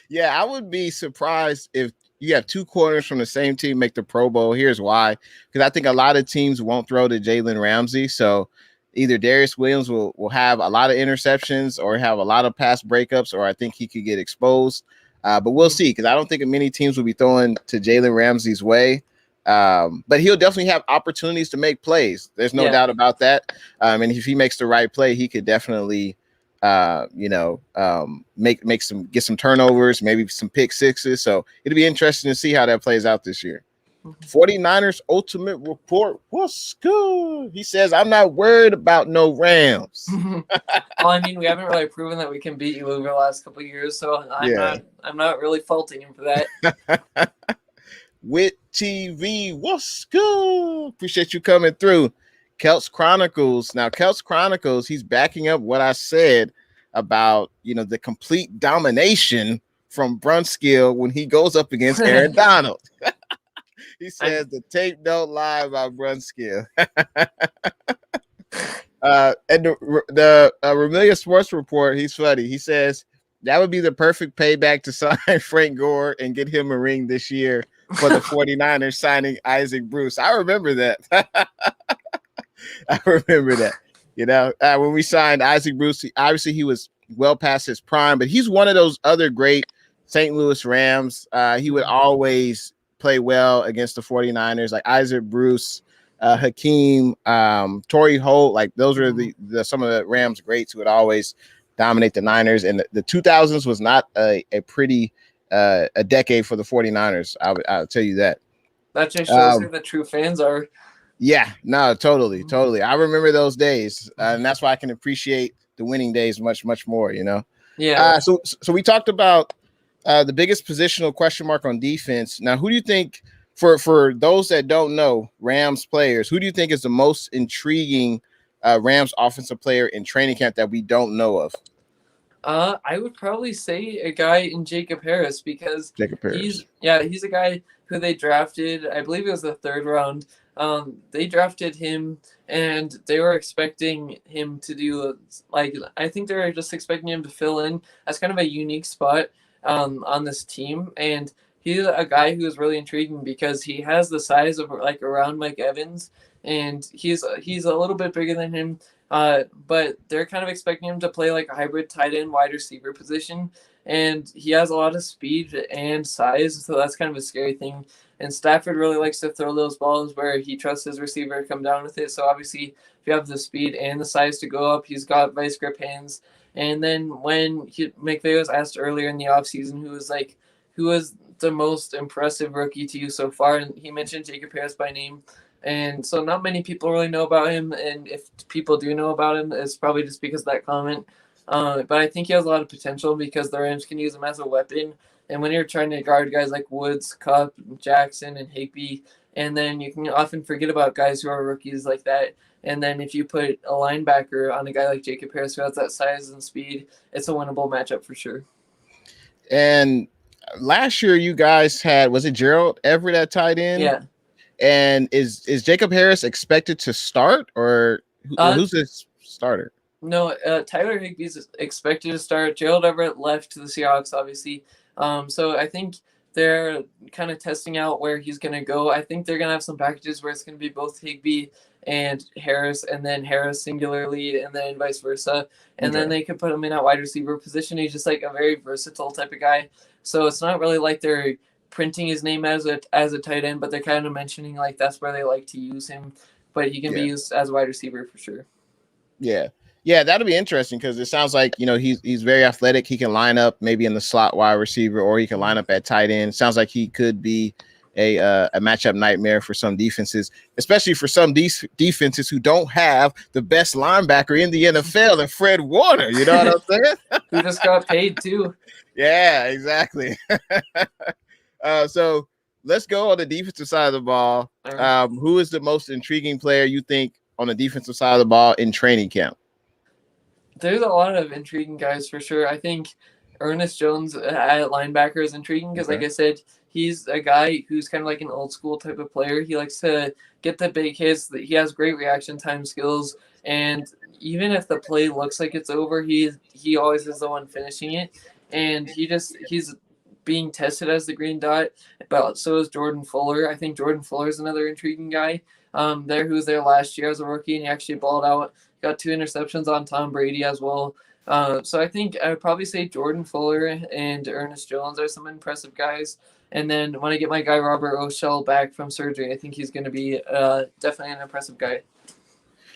Yeah, I would be surprised if you have two corners from the same team make the Pro Bowl. Here's why. Because I think a lot of teams won't throw to Jalen Ramsey. So either Darius Williams will have a lot of interceptions or have a lot of pass breakups, or I think he could get exposed. But we'll see, because I don't think many teams will be throwing to Jalen Ramsey's way. But he'll definitely have opportunities to make plays. There's no doubt about that. And if he makes the right play, he could definitely get some turnovers, maybe some pick sixes. So it'll be interesting to see how that plays out this year. 49ers Ultimate Report. What's good? He says, I'm not worried about no Rams. Well, I mean, we haven't really proven that we can beat you over the last couple of years, so I'm not really faulting him for that. With TV, what's good? Appreciate you coming through. Kelts Chronicles. Now, Kelts Chronicles, he's backing up what I said about, the complete domination from Brunskill when he goes up against Aaron Donald. He says the tape don't lie about Brunskill. And the Ramilia Sports Report, he's funny. He says that would be the perfect payback to sign Frank Gore and get him a ring this year for the 49ers signing Isaac Bruce. I remember that. I remember that. When we signed Isaac Bruce, obviously he was well past his prime, but he's one of those other great St. Louis Rams. He would always play well against the 49ers, like Isaac Bruce, Hakeem, Torrey Holt. Like those are the some of the Rams greats who would always dominate the Niners. And the 2000s was not a pretty a decade for the 49ers. I'll tell you that. That just shows who the true fans are. Yeah, no, totally. I remember those days, and that's why I can appreciate the winning days much, much more. Yeah. So we talked about the biggest positional question mark on defense. Now, who do you think, for those that don't know Rams players, who do you think is the most intriguing Rams offensive player in training camp that we don't know of? I would probably say a guy in Jacob Harris, because he's a guy who they drafted. I believe it was the 3rd round. They drafted him, and they were expecting him to do I think they were just expecting him to fill in as kind of a unique spot on this team. And he's a guy who is really intriguing because he has the size of around Mike Evans, and he's a little bit bigger than him. But they're kind of expecting him to play like a hybrid tight end wide receiver position. And he has a lot of speed and size, so that's kind of a scary thing. And Stafford really likes to throw those balls where he trusts his receiver to come down with it. So obviously, if you have the speed and the size to go up, he's got vice grip hands. And then when McVay was asked earlier in the offseason who was the most impressive rookie to you so far, and he mentioned Jacob Harris by name. And so not many people really know about him. And if people do know about him, it's probably just because of that comment. But I think he has a lot of potential because the Rams can use him as a weapon. And when you're trying to guard guys like Woods, Kupp, Jackson, and Higbee, and then you can often forget about guys who are rookies like that. And then if you put a linebacker on a guy like Jacob Harris who has that size and speed, it's a winnable matchup for sure. And last year you guys had, was it Gerald Everett at tight end? Yeah. And is Jacob Harris expected to start, or who's his starter? No, Tyler Higbee's expected to start. Gerald Everett left to the Seahawks, obviously. So I think they're kind of testing out where he's going to go. I think they're going to have some packages where it's going to be both Higbee and Harris, and then Harris singularly, and then vice versa. And then they could put him in at wide receiver position. He's just like a very versatile type of guy. So it's not really like they're printing his name as a tight end, but they're kind of mentioning like that's where they like to use him. But he can be used as a wide receiver for sure. Yeah, that'll be interesting because it sounds like, he's very athletic. He can line up maybe in the slot wide receiver, or he can line up at tight end. Sounds like he could be a matchup nightmare for some defenses, especially for some defenses who don't have the best linebacker in the NFL and Fred Warner. You know what I'm saying? Who just got paid too. Yeah, exactly. So let's go on the defensive side of the ball. Who is the most intriguing player you think on the defensive side of the ball in training camp? There's a lot of intriguing guys for sure. I think Ernest Jones at linebacker is intriguing because, like I said, he's a guy who's kind of like an old school type of player. He likes to get the big hits. He has great reaction time skills, and even if the play looks like it's over, he always is the one finishing it. And he's being tested as the green dot, but so is Jordan Fuller. I think Jordan Fuller is another intriguing guy who was there last year as a rookie, and he actually balled out. Got 2 interceptions on Tom Brady as well. So I think I would probably say Jordan Fuller and Ernest Jones are some impressive guys. And then when I get my guy Robert Oshel back from surgery, I think he's going to be definitely an impressive guy.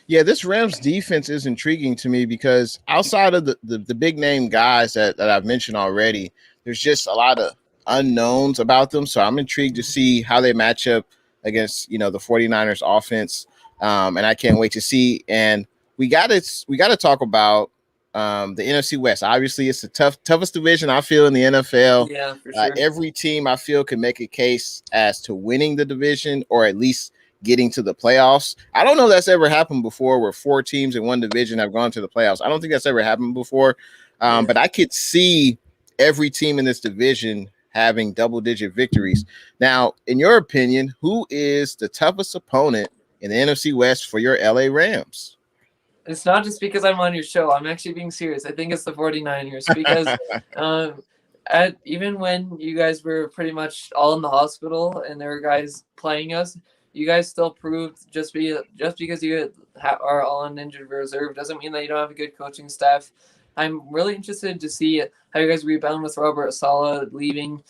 Yeah, this Rams defense is intriguing to me because outside of the big name guys that I've mentioned already, there's just a lot of unknowns about them. So I'm intrigued to see how they match up against, the 49ers offense. And I can't wait to see. And we got to talk about the NFC West. Obviously, it's the toughest division I feel in the NFL. Yeah, for sure. Every team I feel can make a case as to winning the division or at least getting to the playoffs. I don't know if that's ever happened before where 4 teams in one division have gone to the playoffs. I don't think that's ever happened before. But I could see every team in this division having double-digit victories. Now, in your opinion, who is the toughest opponent in the NFC West for your LA Rams? It's not just because I'm on your show. I'm actually being serious. I think it's the 49ers because even when you guys were pretty much all in the hospital and there were guys playing us, you guys still proved just because you are all on injured reserve doesn't mean that you don't have a good coaching staff. I'm really interested to see how you guys rebound with Robert Saleh leaving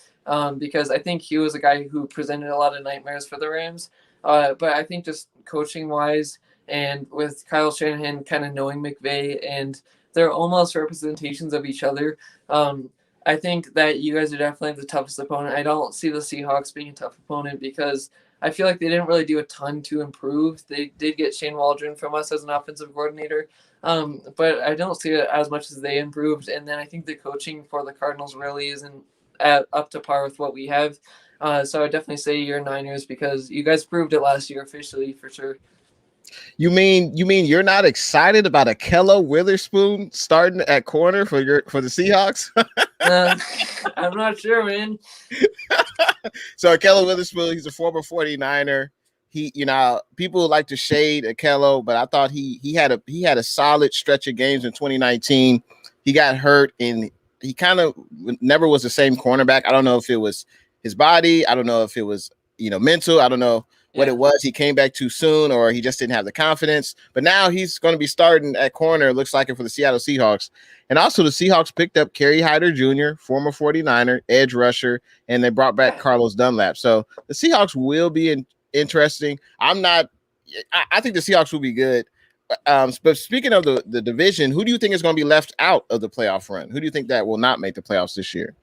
because I think he was a guy who presented a lot of nightmares for the Rams. But I think just coaching-wise and with Kyle Shanahan kind of knowing McVay and they're almost representations of each other, I think that you guys are definitely the toughest opponent. I don't see the Seahawks being a tough opponent because I feel like they didn't really do a ton to improve. They did get Shane Waldron from us as an offensive coordinator, but I don't see it as much as they improved. And then I think the coaching for the Cardinals really isn't up to par with what we have. So I definitely say you're Niners because you guys proved it last year officially for sure. You mean you're not excited about Akello Witherspoon starting at corner for the Seahawks? I'm not sure, man. So Akello Witherspoon, he's a former 49er. He, people like to shade Akello, but I thought he had a solid stretch of games in 2019. He got hurt and he kind of never was the same cornerback. I don't know if it was his body. I don't know if it was, mental. I don't know what it was. He came back too soon or he just didn't have the confidence. But now he's going to be starting at corner, looks like it, for the Seattle Seahawks. And also the Seahawks picked up Kerry Hyder Jr., former 49er, edge rusher, and they brought back Carlos Dunlap. So the Seahawks will be interesting. I think the Seahawks will be good. But speaking of the division, who do you think is going to be left out of the playoff run? Who do you think that will not make the playoffs this year?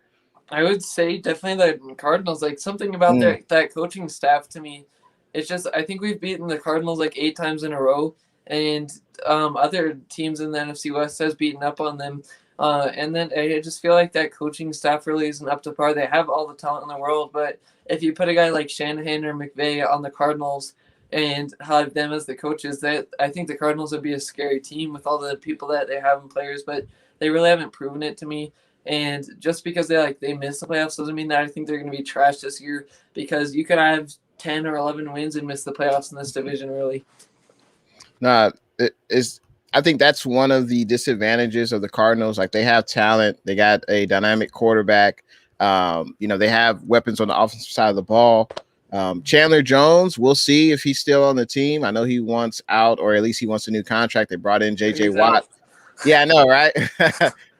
I would say definitely the Cardinals. Like something about that coaching staff to me, it's just I think we've beaten the Cardinals like 8 times in a row, and other teams in the NFC West has beaten up on them. And then I just feel like that coaching staff really isn't up to par. They have all the talent in the world, but if you put a guy like Shanahan or McVay on the Cardinals and have them as the coaches, that I think the Cardinals would be a scary team with all the people that they have in players, but they really haven't proven it to me. And just because they miss the playoffs doesn't mean that I think they're going to be trashed this year, because you could have 10 or 11 wins and miss the playoffs in this division early. Nah, I think that's one of the disadvantages of the Cardinals. Like, they have talent, they got a dynamic quarterback. They have weapons on the offensive side of the ball. Chandler Jones, we'll see if he's still on the team. I know he wants out, or at least he wants a new contract. They brought in JJ Watt. Yeah, I know, right?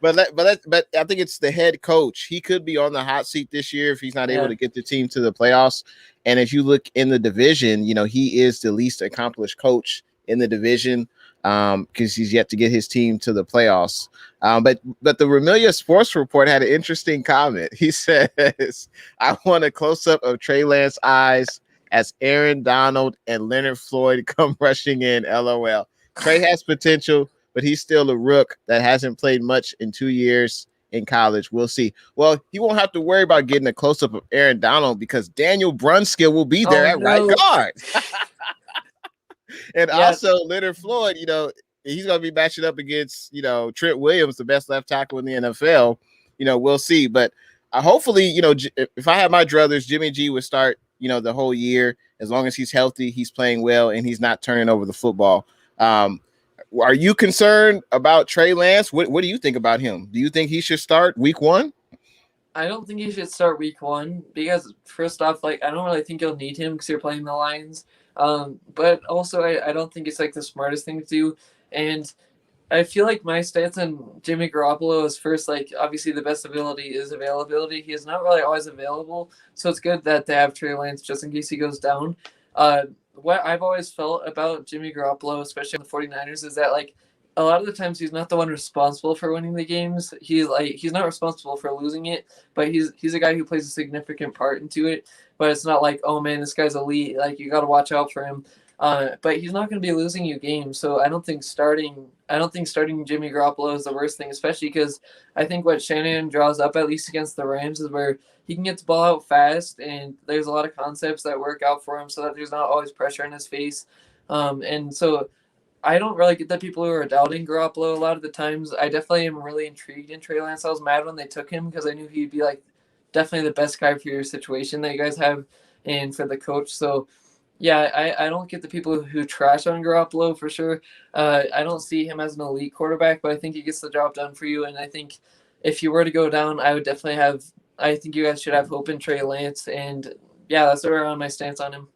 But I think it's the head coach. He could be on the hot seat this year if he's not able to get the team to the playoffs. And if you look in the division, he is the least accomplished coach in the division. because he's yet to get his team to the playoffs. But the Ramilia Sports Report had an interesting comment. He says, "I want a close up of Trey Lance's eyes as Aaron Donald and Leonard Floyd come rushing in. LOL. Trey has potential, but he's still a rook that hasn't played much in 2 years in college. We'll see." Well, he won't have to worry about getting a close up of Aaron Donald because Daniel Brunskill will be there at right guard. And also Leonard Floyd, he's going to be matching up against, Trent Williams, the best left tackle in the NFL. We'll see. But hopefully, if I had my druthers, Jimmy G would start, the whole year. As long as he's healthy, he's playing well, and he's not turning over the football. Are you concerned about Trey Lance? What do you think about him? Do you think he should start week 1? I don't think he should start week 1 because, first off, I don't really think you'll need him because you're playing the Lions. But also, I don't think it's the smartest thing to do. And I feel like my stance on Jimmy Garoppolo is first, obviously the best ability is availability. He is not really always available. So it's good that they have Trey Lance just in case he goes down. What I've always felt about Jimmy Garoppolo, especially on the 49ers, is that a lot of the times he's not the one responsible for winning the games. He's not responsible for losing it, but he's a guy who plays a significant part into it. But it's not oh man, this guy's elite. You got to watch out for him. But he's not going to be losing you games. So I don't think starting Jimmy Garoppolo is the worst thing, especially because I think what Shanahan draws up, at least against the Rams, is where he can get the ball out fast, and there's a lot of concepts that work out for him so that there's not always pressure in his face. And so I don't really get the people who are doubting Garoppolo a lot of the times. I definitely am really intrigued in Trey Lance. I was mad when they took him because I knew he'd be definitely the best guy for your situation that you guys have and for the coach. So yeah, I don't get the people who trash on Garoppolo for sure. I don't see him as an elite quarterback, but I think he gets the job done for you. And I think if you were to go down, I think you guys should have hope in Trey Lance. And yeah, that's around my stance on him.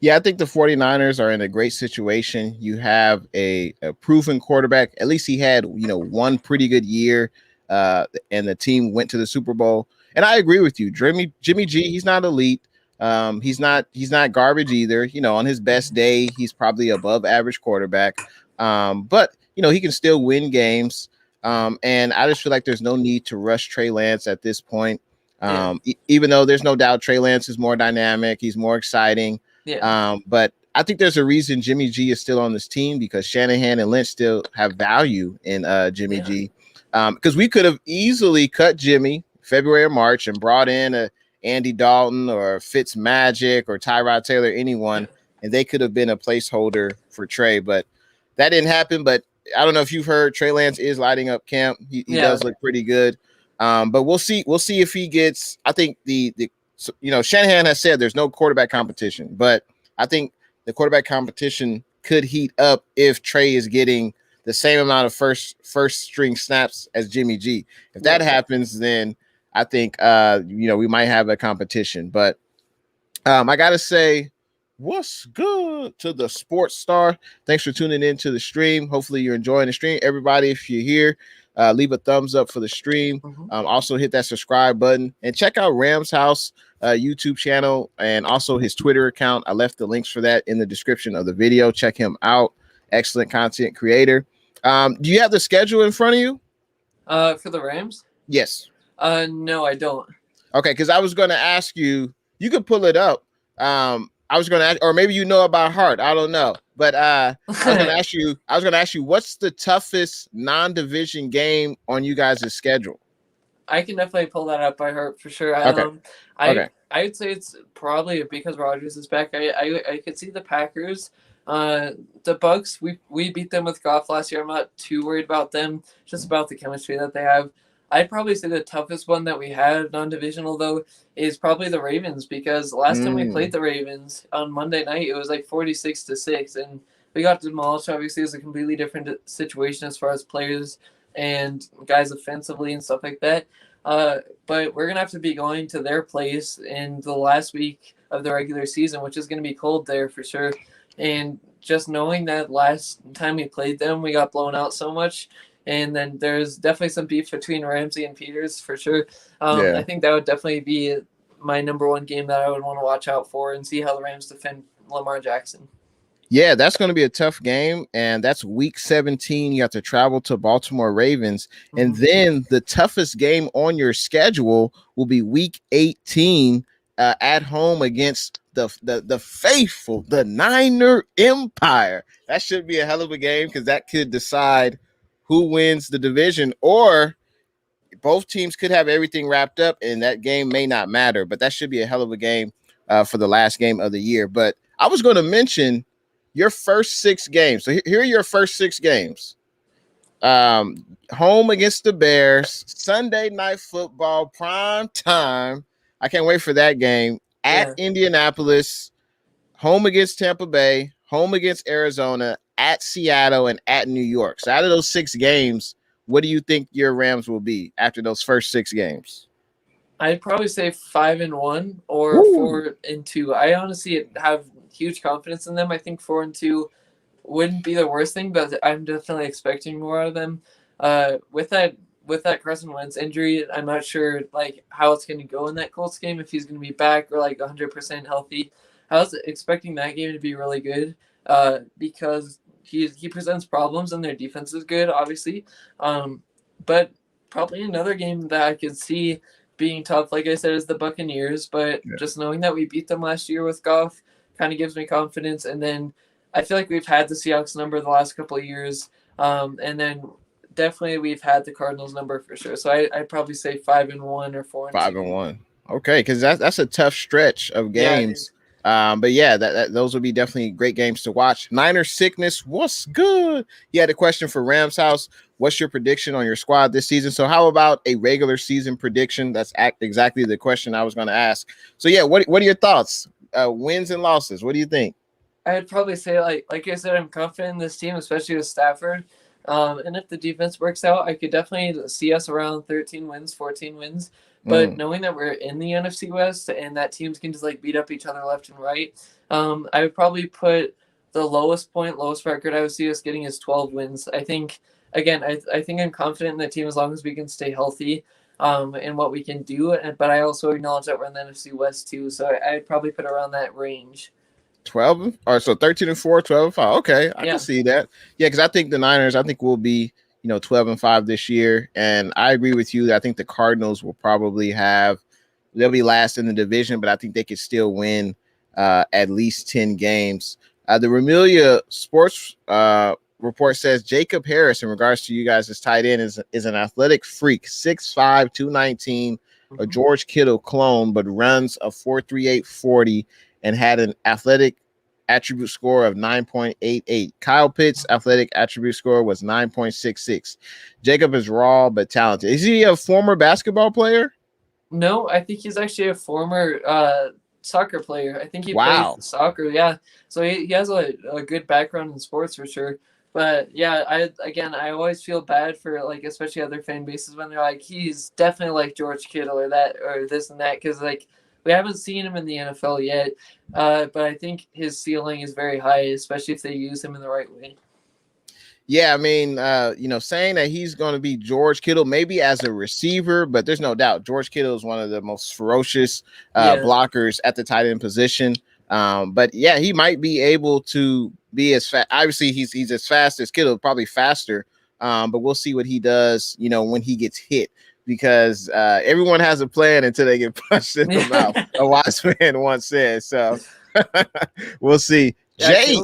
Yeah, I think the 49ers are in a great situation. You have a proven quarterback. At least he had, one pretty good year, and the team went to the Super Bowl. And I agree with you. Jimmy G, he's not elite. He's not garbage either. On his best day, he's probably above average quarterback. But he can still win games. And I just feel like there's no need to rush Trey Lance at this point. Even though there's no doubt Trey Lance is more dynamic, he's more exciting. But I think there's a reason Jimmy G is still on this team because Shanahan and Lynch still have value in Jimmy G. Because we could have easily cut Jimmy February or March and brought in a Andy Dalton or Fitzmagic or Tyrod Taylor, anyone, and they could have been a placeholder for Trey, but that didn't happen. But I don't know if you've heard, Trey Lance is lighting up camp. He does look pretty good. But we'll see if he gets, I think Shanahan has said there's no quarterback competition, but I think the quarterback competition could heat up if Trey is getting the same amount of first string snaps as Jimmy G. If that happens, then I think, we might have a competition, but I got to say, what's good to the Sports Star? Thanks for tuning in to the stream. Hopefully you're enjoying the stream. Everybody, if you're here, leave a thumbs up for the stream. Also hit that subscribe button and check out Rams House YouTube channel and also his Twitter account. I left the links for that in the description of the video. Check him out. Excellent content creator. Do you have the schedule in front of you? For the Rams? Yes. No, I don't. Okay, because I was going to ask you, you could pull it up. I was going to ask, or maybe about heart. I don't know. But I was going to ask you, what's the toughest non-division game on you guys' schedule? I can definitely pull that up by heart for sure. Okay. I would say it's probably because Rodgers is back. I could see the Packers. The Bucks, we beat them with Goff last year. I'm not too worried about them, just about the chemistry that they have. I'd probably say the toughest one that we had non-divisional, though, is probably the Ravens, because last time we played the Ravens on Monday night, it was 46-6, and we got demolished. Obviously, it was a completely different situation as far as players and guys offensively and stuff like that. But we're going to have to be going to their place in the last week of the regular season, which is going to be cold there for sure. And just knowing that last time we played them, we got blown out so much. And then there's definitely some beef between Ramsey and Peters for sure. I think that would definitely be my number one game that I would want to watch out for and see how the Rams defend Lamar Jackson. Yeah, that's going to be a tough game, and that's week 17. You have to travel to Baltimore Ravens, and then the toughest game on your schedule will be week 18 at home against the faithful, the Niner Empire. That should be a hell of a game because that could decide who wins the division, or both teams could have everything wrapped up, and that game may not matter. But that should be a hell of a game for the last game of the year. But I was going to mention your first 6 games. So here are your first 6 games. Home against the Bears, Sunday Night Football, prime time. I can't wait for that game. At Indianapolis, home against Tampa Bay, home against Arizona, at Seattle, and at New York. So out of those 6 games, what do you think your Rams will be after those first 6 games? I'd probably say 5-1 or 4-2. I honestly have huge confidence in them. I think 4-2 wouldn't be the worst thing, but I'm definitely expecting more of them. With that Carson Wentz injury, I'm not sure like how it's going to go in that Colts game, if he's going to be back or like 100% healthy. I was expecting that game to be really good because he presents problems and their defense is good, obviously. But probably another game that I could see being tough, like I said, is the Buccaneers. But just knowing that we beat them last year with Goff kind of gives me confidence. And then I feel like we've had the Seahawks number the last couple of years. And then definitely we've had the Cardinals number for sure. So I'd probably say 5-1 or 4-2. 5-1. Okay, because that's a tough stretch of games. But yeah, those would be definitely great games to watch. Niner sickness, what's good? You had a question for Rams House. What's your prediction on your squad this season? So how about a regular season prediction? That's exactly the question I was going to ask. So yeah, what are your thoughts? Wins and losses. What do you think? I'd probably say like I said, I'm confident in this team, especially with Stafford. And if the defense works out, I could definitely see us around 13 wins, 14 wins. But knowing that we're in the NFC West and that teams can just like beat up each other left and right, I would probably put the lowest record I would see us getting is 12 wins. I think, again, I think I'm confident in the team as long as we can stay healthy and what we can do. But I also acknowledge that we're in the NFC West too. So I'd probably put around that range. 12 or so 13-4, 12-5. Okay, I can see that. Yeah, because I think the Niners, will be 12-5 this year, and I agree with you. I think the Cardinals will probably they'll be last in the division, but I think they could still win at least 10 games. The Remelia Sports report says Jacob Harris, in regards to you guys as tight end, is an athletic freak, 6'5", 219, a George Kittle clone, but runs a 4.38 40 and had an athletic attribute score of 9.88. Kyle Pitts' athletic attribute score was 9.66. Jacob is raw but talented. Is he a former basketball player? No, I think he's actually a former soccer player. I think he plays soccer. Yeah, so he has a good background in sports for sure. But yeah, I always feel bad for like especially other fan bases when they're like he's definitely like George Kittle or that or this and that, because like we haven't seen him in the NFL yet, but I think his ceiling is very high, especially if they use him in the right way. Yeah, I mean, saying that he's going to be George Kittle, maybe as a receiver, but there's no doubt George Kittle is one of the most ferocious blockers at the tight end position. But yeah, he might be able to be as fast. Obviously, he's as fast as Kittle, probably faster. But we'll see what he does, when he gets hit. Because everyone has a plan until they get punched in the mouth. A wise man once said. So we'll see. Jay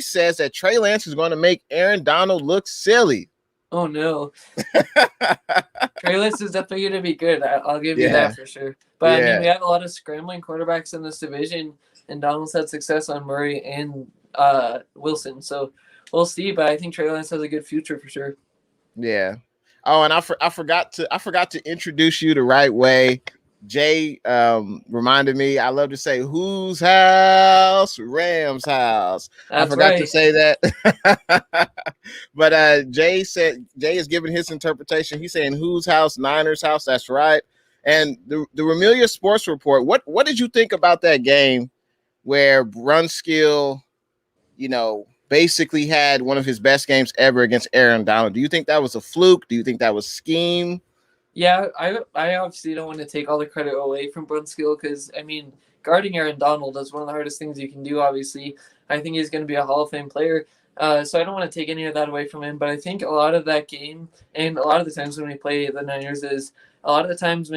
says that Trey Lance is going to make Aaron Donald look silly. Oh no. Trey Lance is definitely going to be good. I'll give you that for sure. But I mean, we have a lot of scrambling quarterbacks in this division, and Donald's had success on Murray and Wilson. So we'll see. But I think Trey Lance has a good future for sure. Yeah. Oh, and I forgot to introduce you the right way. Jay reminded me. I love to say, "Whose house? Rams house." I forgot to say that. But Jay is giving his interpretation. He's saying, "Whose house? Niners house." That's right. And the Remelia Sports Report. What did you think about that game where Brunskill, basically had one of his best games ever against Aaron Donald? Do you think that was a fluke? Do you think that was scheme? Yeah, I obviously don't want to take all the credit away from Brunskill because, I mean, guarding Aaron Donald is one of the hardest things you can do, obviously. I think he's going to be a Hall of Fame player. So I don't want to take any of that away from him. But I think a lot of that game and a lot of the times when we play the Niners is a lot of the times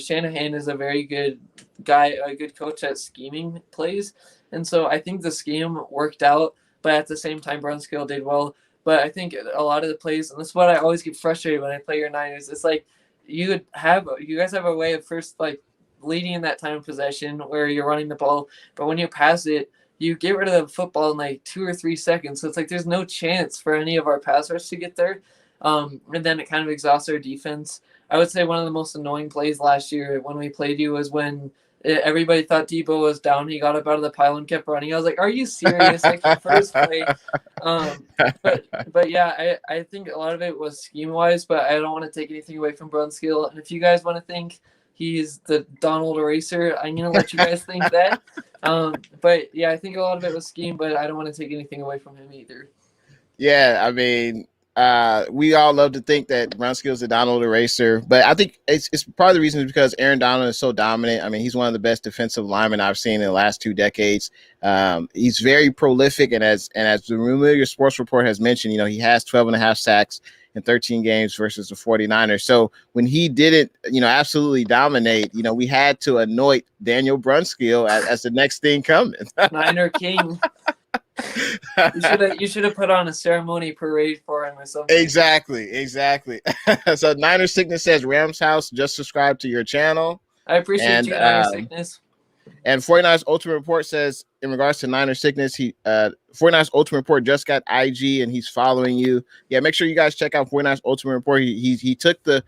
Shanahan is a very good guy, a good coach at scheming plays. And so I think the scheme worked out, but at the same time, Brunskill did well. But I think a lot of the plays, and this is what I always get frustrated when I play your Niners, it's like, you guys have a way of first like leading in that time of possession where you're running the ball, but when you pass it, you get rid of the football in like 2 or 3 seconds. So it's like there's no chance for any of our pass rush to get there. And then it kind of exhausts our defense. I would say one of the most annoying plays last year when we played you was when everybody thought Debo was down. He got up out of the pile and kept running. I was like, "Are you serious?" Like the first play. But yeah, I think a lot of it was scheme wise, but I don't want to take anything away from Brunskill. And if you guys want to think he's the Donald eraser, I'm gonna let you guys think that. But yeah, I think a lot of it was scheme, but I don't want to take anything away from him either. Yeah, I mean, we all love to think that Brunskill's the Donald eraser, but I think it's part of the reason is because Aaron Donald is so dominant. I mean, he's one of the best defensive linemen I've seen in the last 2 decades. He's very prolific, and as the Familiar Sports Report has mentioned, he has 12.5 sacks in 13 games versus the 49ers. So when he didn't, absolutely dominate, we had to anoint Daniel Brunskill as the next thing coming. Niner King. You should have put on a ceremony parade for him or something. Exactly. So Niner Sickness says, Rams House, just subscribe to your channel. I appreciate you, Niner Sickness. And 49ers Ultimate Report says, in regards to Niner Sickness, 49ers Ultimate Report just got IG and he's following you. Yeah, make sure you guys check out 49ers Ultimate Report. He took the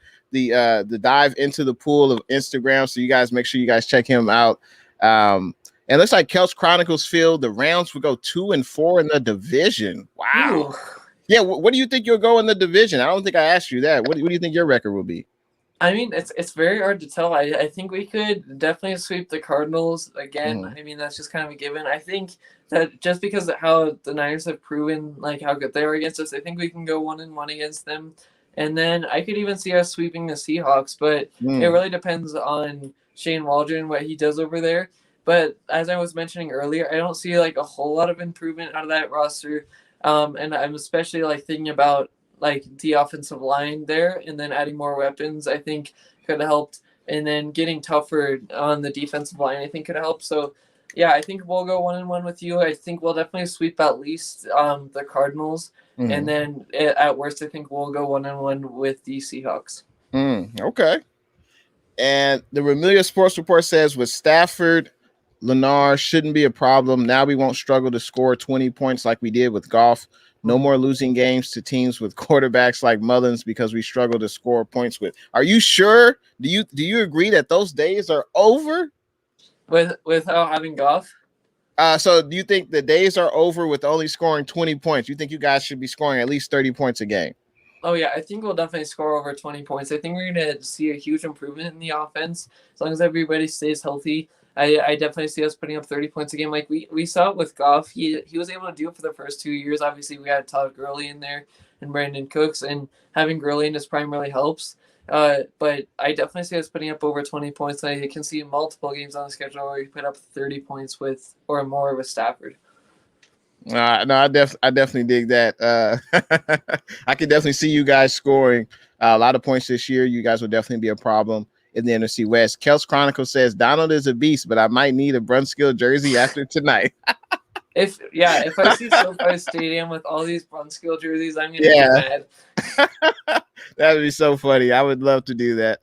dive into the pool of Instagram, so you guys make sure you guys check him out. And it looks like Kelts Chronicles feel the Rams will go 2-4 in the division. Wow. Ooh. Yeah, what do you think you'll go in the division? I don't think I asked you that. What do you think your record will be? I mean, it's very hard to tell. I think we could definitely sweep the Cardinals again. I mean, that's just kind of a given. I think that just because of how the Niners have proven like how good they are against us, I think we can go 1-1 against them. And then I could even see us sweeping the Seahawks, but it really depends on Shane Waldron, what he does over there. But as I was mentioning earlier, I don't see like a whole lot of improvement out of that roster. And I'm especially like thinking about like the offensive line there and then adding more weapons, I think could have helped. And then getting tougher on the defensive line, I think could help. So yeah, I think we'll go 1-1 with you. I think we'll definitely sweep at least the Cardinals. And then at worst, I think we'll go 1-1 with the Seahawks. Okay. And the Familiar Sports Report says with Stafford, Lennar shouldn't be a problem. Now we won't struggle to score 20 points like we did with Goff. No more losing games to teams with quarterbacks like Mullins because we struggle to score points with. Are you sure? Do you agree that those days are over? Without having Goff? So do you think the days are over with only scoring 20 points? You think you guys should be scoring at least 30 points a game? Oh, yeah, I think we'll definitely score over 20 points. I think we're going to see a huge improvement in the offense as long as everybody stays healthy. I definitely see us putting up 30 points a game. Like we saw it with Goff. He was able to do it for the first 2 years. Obviously, we had Todd Gurley in there and Brandon Cooks, and having Gurley in his prime really helps. But I definitely see us putting up over 20 points. I can see multiple games on the schedule where we put up 30 points with or more with Stafford. No, I definitely dig that. I can definitely see you guys scoring a lot of points this year. You guys will definitely be a problem in the NFC West. Kelts Chronicle says Donald is a beast, but I might need a Brunskill jersey after tonight. If I see SoFi Stadium with all these Brunskill jerseys, I'm gonna get mad. That would be so funny. I would love to do that.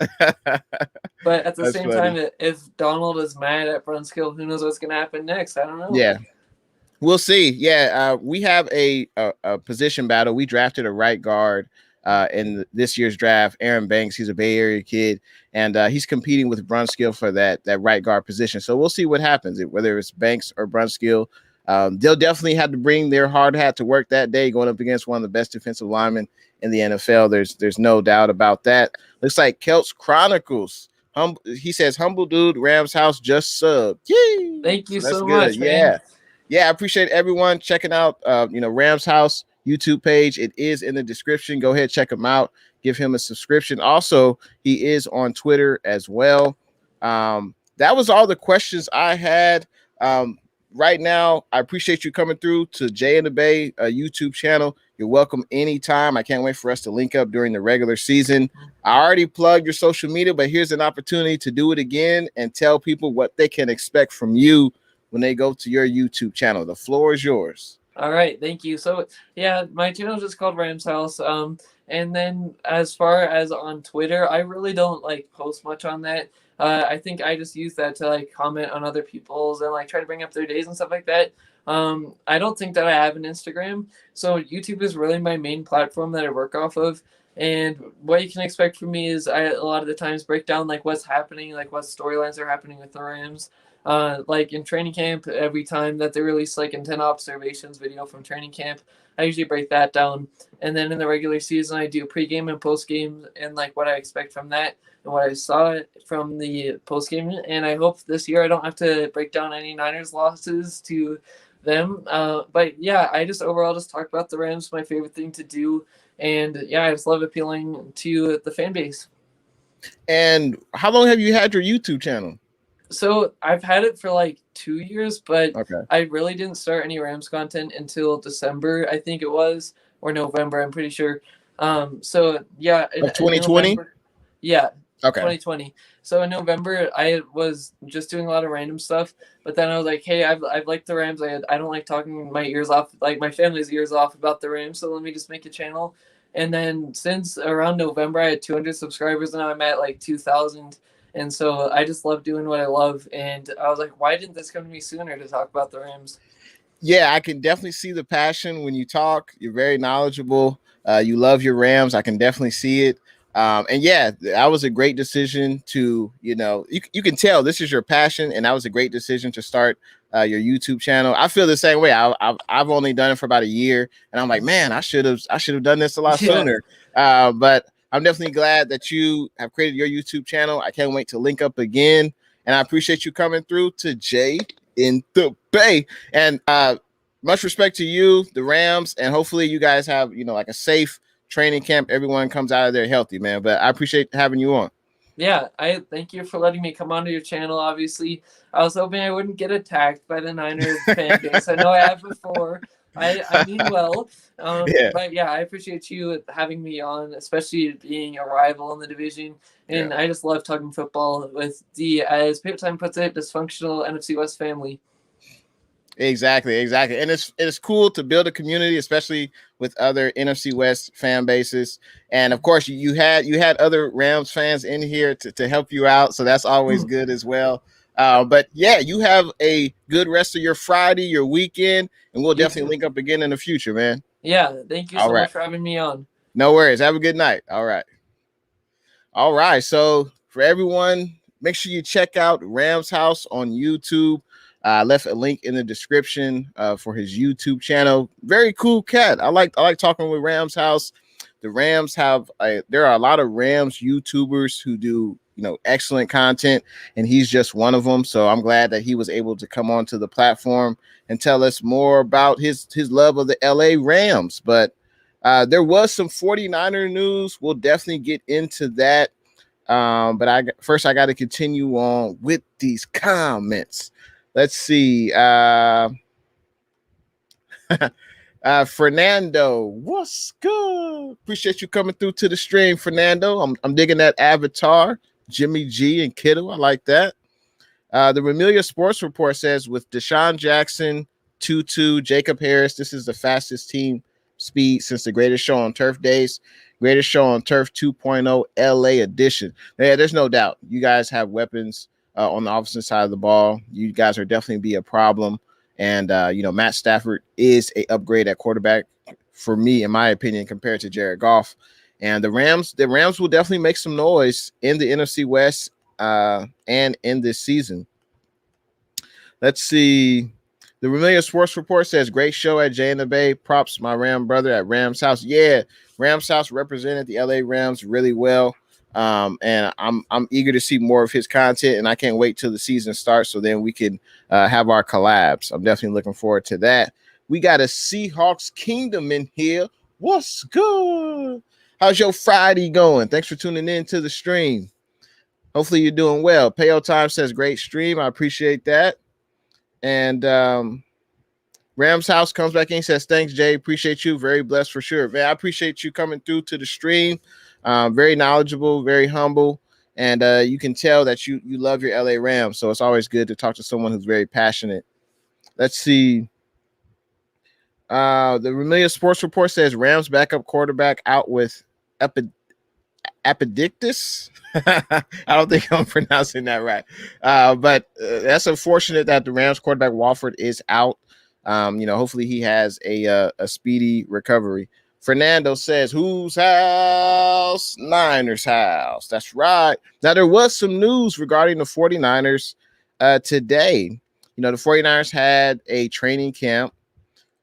But at the same time, if Donald is mad at Brunskill, who knows what's gonna happen next? I don't know. Yeah. We'll see. Yeah, we have a position battle. We drafted a right guard in this year's draft, Aaron Banks. He's a Bay Area kid, and he's competing with Brunskill for that right guard position. So we'll see what happens, whether it's Banks or Brunskill. They'll definitely have to bring their hard hat to work that day, going up against one of the best defensive linemen in the NFL. There's no doubt about that. Looks like Kelts Chronicles. He says, humble dude, Rams House just subbed. Yay! Thank you so much, man. Yeah, I appreciate everyone checking out Rams House YouTube page. It is in the description. Go ahead, check them out. give him a subscription. Also, he is on Twitter as well. That was all the questions I had. Right now, I appreciate you coming through to Jay and the Bay YouTube channel. You're welcome anytime. I can't wait for us to link up during the regular season. I already plugged your social media, but here's an opportunity to do it again and tell people what they can expect from you when they go to your YouTube channel. The floor is yours. All right, thank you. So yeah, my channel is just called Rams House. And then as far as on Twitter, I really don't like post much on that. I think I just use that to like comment on other people's and like try to bring up their days and stuff like that. I don't think that I have an Instagram, so YouTube is really my main platform that I work off of. And what you can expect from me is I a lot of the times break down like what's happening, like what storylines are happening with the Rams. Like in training camp, every time that they release like a 10 observations video from training camp, I usually break that down. And then in the regular season, I do pregame and postgame and like what I expect from that and what I saw from the postgame. And I hope this year I don't have to break down any Niners losses to them. But yeah, I just overall just talk about the Rams, my favorite thing to do. And yeah, I just love appealing to the fan base. And how long have you had your YouTube channel? So I've had it for like 2 years, but Okay. I really didn't start any Rams content until December, I think it was, or November, I'm pretty sure. So yeah. Of 2020? Yeah. Okay. 2020. So in November, I was just doing a lot of random stuff, but then I was like, hey, I've liked the Rams. I don't like talking my ears off, like my family's ears off about the Rams, so let me just make a channel. And then since around November, I had 200 subscribers, and now I'm at like 2,000. And so I just love doing what I love. And I was like, why didn't this come to me sooner to talk about the Rams? Yeah, I can definitely see the passion when you talk. You're very knowledgeable. You love your Rams. I can definitely see it. And yeah, that was a great decision to, you can tell this is your passion, and that was a great decision to start your YouTube channel. I feel the same way. I've only done it for about a year, and I'm like, man, I should have done this a lot sooner. But I'm definitely glad that you have created your YouTube channel. I can't wait to link up again, and I appreciate you coming through to Jay in the Bay. And much respect to you, the Rams, and hopefully you guys have like a safe training camp. Everyone comes out of there healthy, man. But I appreciate having you on. Yeah, I thank you for letting me come onto your channel. Obviously, I was hoping I wouldn't get attacked by the Niners fan base. I know I have before. I mean well. But yeah, I appreciate you having me on, especially being a rival in the division. And I just love talking football with the, as Paper Time puts it, dysfunctional NFC West family. Exactly. And it's cool to build a community, especially with other NFC West fan bases. And of course, you had other Rams fans in here to help you out, so that's always good as well. But yeah, you have a good rest of your Friday, your weekend, and we'll definitely link up again in the future, man. Yeah, thank you so much for having me on. No worries. Have a good night. All right. So for everyone, make sure you check out Rams House on YouTube. I left a link in the description for his YouTube channel. Very cool cat. I like talking with Rams House. The Rams there are a lot of Rams YouTubers who do excellent content, and he's just one of them. So I'm glad that he was able to come onto the platform and tell us more about his love of the LA Rams. But there was some 49er news. We'll definitely get into that. But I got to continue on with these comments. Let's see. Fernando, what's good? Appreciate you coming through to the stream, Fernando. I'm digging that avatar, Jimmy G and Kittle. I like that. The Remilia Sports Report says with Deshaun Jackson, Tutu, Jacob Harris, this is the fastest team speed since the Greatest Show on Turf days. Greatest Show on Turf 2.0 LA edition. Yeah, there's no doubt. You guys have weapons on the offensive side of the ball. You guys are definitely be a problem. And, Matt Stafford is a upgrade at quarterback for me, in my opinion, compared to Jared Goff. And the Rams will definitely make some noise in the NFC West and in this season. Let's see. The Remilia Sports Report says, great show at Jay and the Bay. Props my Ram brother at Rams House. Yeah, Rams House represented the LA Rams really well. And I'm eager to see more of his content, and I can't wait till the season starts so then we can have our collabs. I'm definitely looking forward to that. We got a Seahawks Kingdom in here. What's good? How's your Friday going? Thanks for tuning in to the stream. Hopefully you're doing well. Payo Time says great stream. I appreciate that. And Rams House comes back in, says thanks, Jay. Appreciate you. Very blessed for sure. Man, I appreciate you coming through to the stream. Very knowledgeable, very humble. And you can tell that you love your LA Rams. So it's always good to talk to someone who's very passionate. Let's see. The Vermilion Sports Report says Rams backup quarterback out with appendictis. I don't think I'm pronouncing that right. But that's unfortunate that the Rams quarterback Walford is out. Hopefully he has a speedy recovery. Fernando says, whose house? Niners house. That's right. Now, there was some news regarding the 49ers today. The 49ers had a training camp.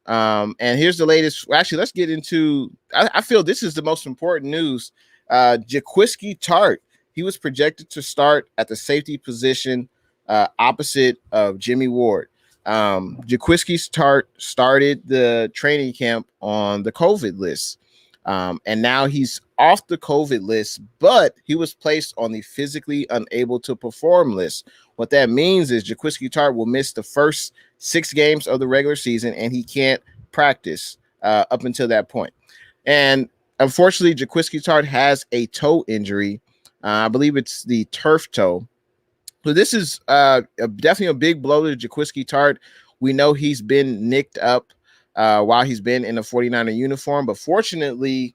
And here's the latest. Actually, let's get into, I feel this is the most important news. Jaquiski Tartt, he was projected to start at the safety position opposite of Jimmy Ward. Jaquiski Tartt started the training camp on the COVID list. And now he's off the COVID list, but he was placed on the physically unable to perform list. What that means is Jaquiski Tartt will miss the first 6 games of the regular season, and he can't practice up until that point. And unfortunately, Jaquiski Tartt has a toe injury. I believe it's the turf toe. So this is definitely a big blow to Jaquiski Tartt. We know he's been nicked up while he's been in the 49er uniform, but unfortunately,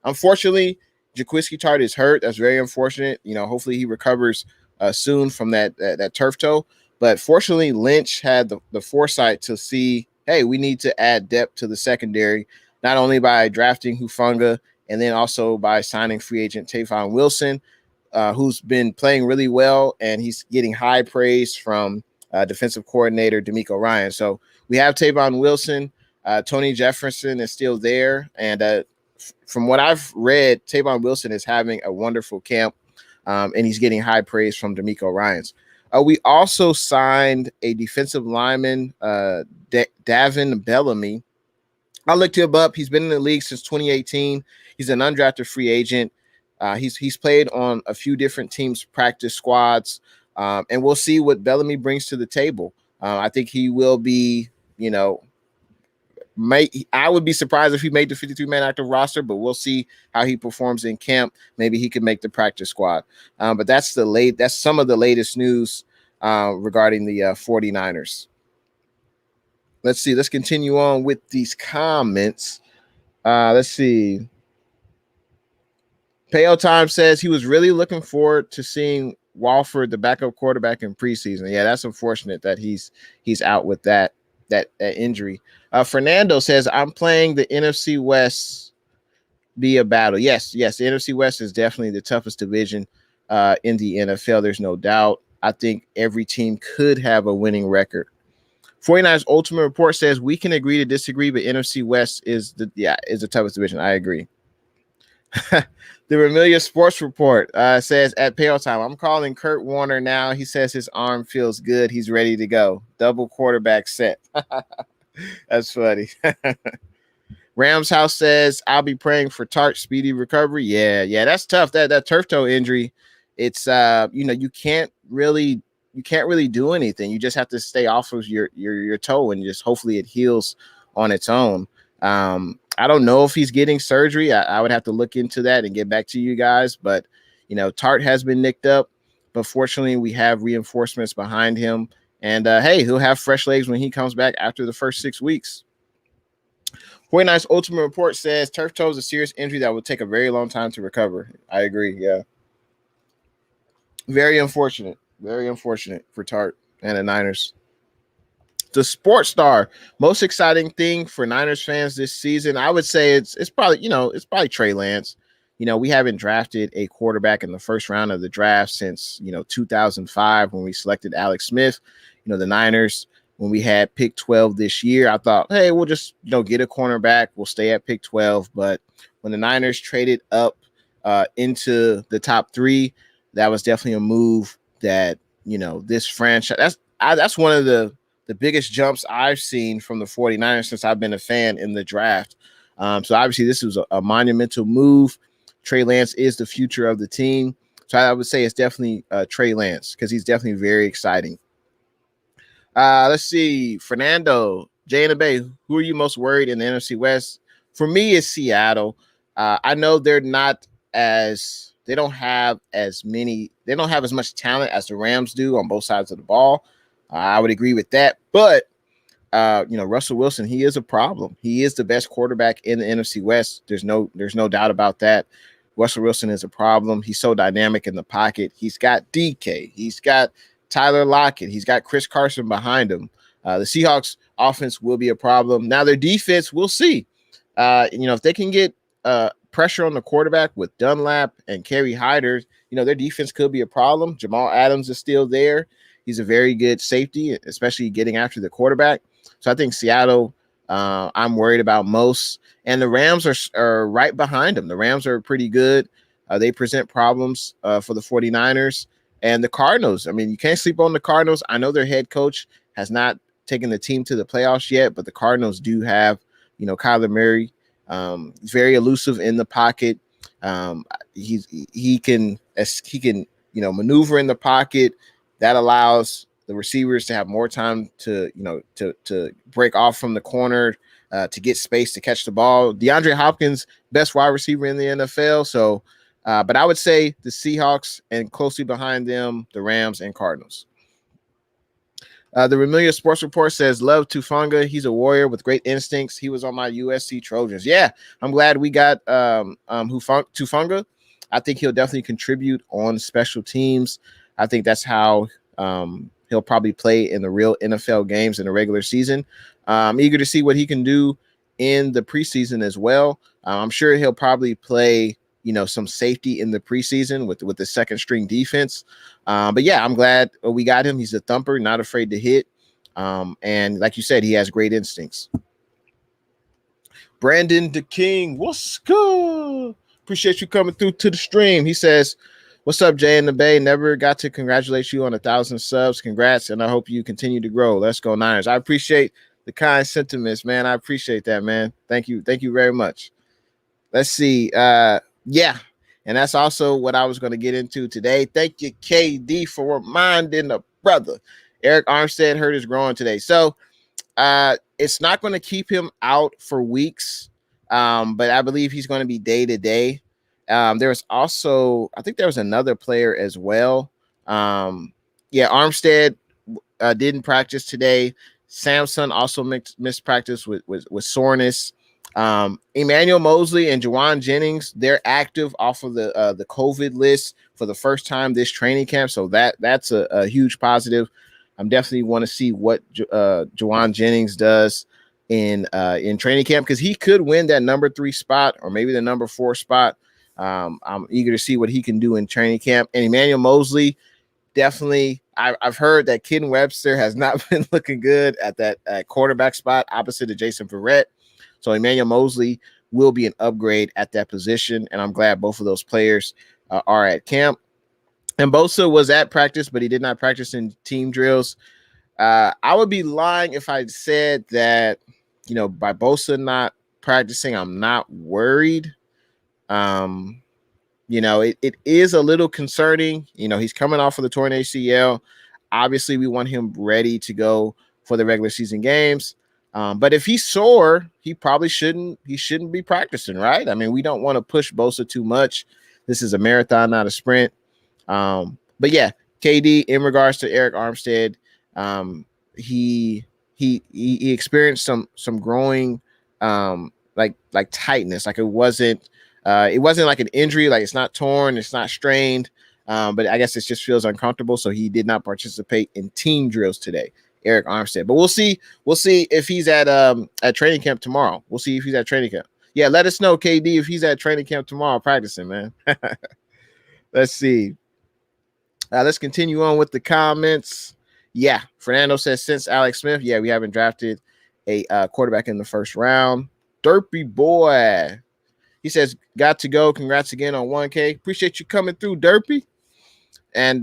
Jaquiski Tartt is hurt. That's very unfortunate. Hopefully he recovers soon from that turf toe. But fortunately, Lynch had the foresight to see, hey, we need to add depth to the secondary, not only by drafting Hufanga and then also by signing free agent Tavon Wilson, who's been playing really well, and he's getting high praise from defensive coordinator DeMeco Ryan. So we have Tavon Wilson. Tony Jefferson is still there. And from what I've read, Tavon Wilson is having a wonderful camp, and he's getting high praise from DeMeco Ryans. We also signed a defensive lineman, Davin Bellamy. I looked him up. He's been in the league since 2018. He's an undrafted free agent. He's played on a few different teams' practice squads, and we'll see what Bellamy brings to the table. I think he will be, I would be surprised if he made the 53-man active roster, but we'll see how he performs in camp. Maybe he could make the practice squad. But that's some of the latest news regarding the 49ers. Let's see. Let's continue on with these comments. Let's see. Payo Time says he was really looking forward to seeing Walford, the backup quarterback, in preseason. Yeah, that's unfortunate that he's out with that injury. Fernando says, I'm playing the NFC West be a battle. Yes, the NFC West is definitely the toughest division in the NFL. There's no doubt. I think every team could have a winning record. 49ers Ultimate Report says we can agree to disagree, but NFC West is the toughest division. I agree. The Vermilion Sports Report says at Payo Time, I'm calling Kurt Warner now. He says his arm feels good. He's ready to go. Double quarterback set. That's funny. Rams House says I'll be praying for Tartt's speedy recovery. Yeah, that's tough. That turf toe injury. It's you can't really do anything. You just have to stay off of your toe and just hopefully it heals on its own. I don't know if he's getting surgery. I would have to look into that and get back to you guys. But, Tartt has been nicked up. But fortunately, we have reinforcements behind him. And, hey, he'll have fresh legs when he comes back after the first 6 weeks. 49ers Ultimate Report says turf toe is a serious injury that will take a very long time to recover. I agree, yeah. Very unfortunate. Very unfortunate for Tartt and the Niners. The Sports Star, most exciting thing for Niners fans this season, I would say it's probably Trey Lance. We haven't drafted a quarterback in the first round of the draft since 2005 when we selected Alex Smith. The Niners, when we had pick 12 this year, I thought, hey, we'll just get a cornerback. We'll stay at pick 12. But when the Niners traded up into the top 3, that was definitely a move that this franchise. That's one of the biggest jumps I've seen from the 49ers since I've been a fan in the draft. So obviously this was a monumental move Trey Lance is the future of the team. So I would say it's definitely Trey Lance because he's definitely very exciting. Let's see. Fernando, intheBay, who are you most worried in the NFC West? For me, it's Seattle. I know they don't have as much talent as the Rams do on both sides of the ball. I would agree with that. But, Russell Wilson, he is a problem. He is the best quarterback in the NFC West. There's no doubt about that. Russell Wilson is a problem. He's so dynamic in the pocket. He's got DK. He's got Tyler Lockett. He's got Chris Carson behind him. The Seahawks offense will be a problem. Now their defense, we'll see. If they can get pressure on the quarterback with Dunlap and Kerry Hyder, their defense could be a problem. Jamal Adams is still there. He's a very good safety, especially getting after the quarterback. So I think Seattle, I'm worried about most. And the Rams are right behind them. The Rams are pretty good. They present problems for the 49ers. And the Cardinals, I mean, you can't sleep on the Cardinals. I know their head coach has not taken the team to the playoffs yet, but the Cardinals do have, Kyler Murray. He's very elusive in the pocket. He can maneuver in the pocket. That allows the receivers to have more time to break off from the corner, to get space to catch the ball. DeAndre Hopkins, best wide receiver in the NFL. So, but I would say the Seahawks and closely behind them, the Rams and Cardinals. The Remilia Sports Report says, love Tufunga. He's a warrior with great instincts. He was on my USC Trojans. Yeah, I'm glad we got Tufunga. I think he'll definitely contribute on special teams. I think that's how he'll probably play in the real NFL games in the regular season. I'm eager to see what he can do in the preseason as well. I'm sure he'll probably play, some safety in the preseason with the second string defense. But yeah, I'm glad we got him. He's a thumper, not afraid to hit. And like you said, he has great instincts. Brandon the King, what's good? Appreciate you coming through to the stream. He says, what's up, Jay intheBay? Never got to congratulate you on 1,000 subs. Congrats, and I hope you continue to grow. Let's go Niners. I appreciate the kind sentiments, man. I appreciate that, man. Thank you. Thank you very much. Let's see. Yeah, and that's also what I was going to get into today. Thank you, KD, for reminding the brother. Eric Armstead hurt his groin today. So it's not going to keep him out for weeks, but I believe he's going to be day to day. There's also, I think there was another player as well. Armstead didn't practice today. Samson also missed practice with soreness. Emmanuel Mosley and Juwan Jennings, they're active off of the COVID list for the first time this training camp. So that's a huge positive. I'm definitely want to see what Juwan Jennings does in training camp, because he could win that number 3 spot or maybe the number 4 spot. I'm eager to see what he can do in training camp. And Emmanuel Mosley, definitely, I've heard that Ken Webster has not been looking good at that quarterback spot opposite of Jason Verrett. So Emmanuel Mosley will be an upgrade at that position, and I'm glad both of those players are at camp. And Bosa was at practice, but he did not practice in team drills. I would be lying if I said that, by Bosa not practicing, I'm not worried. It is a little concerning. He's coming off of the torn ACL. Obviously, we want him ready to go for the regular season games. But if he's sore, he probably shouldn't be practicing, right? I mean, we don't want to push Bosa too much. This is a marathon, not a sprint. But yeah, KD, in regards to Eric Armstead, he experienced some growing like tightness. Like it wasn't like an injury, like it's not torn, it's not strained. But I guess it just feels uncomfortable. So he did not participate in team drills today, Eric Armstead. But we'll see if he's at training camp tomorrow. We'll see if he's at training camp. Yeah, let us know, KD, if he's at training camp tomorrow practicing, man. Let's see. Let's continue on with the comments. Yeah, Fernando says, since Alex Smith, yeah, we haven't drafted a quarterback in the first round. Derpy boy. He says, got to go. Congrats again on 1K. Appreciate you coming through, Derpy. And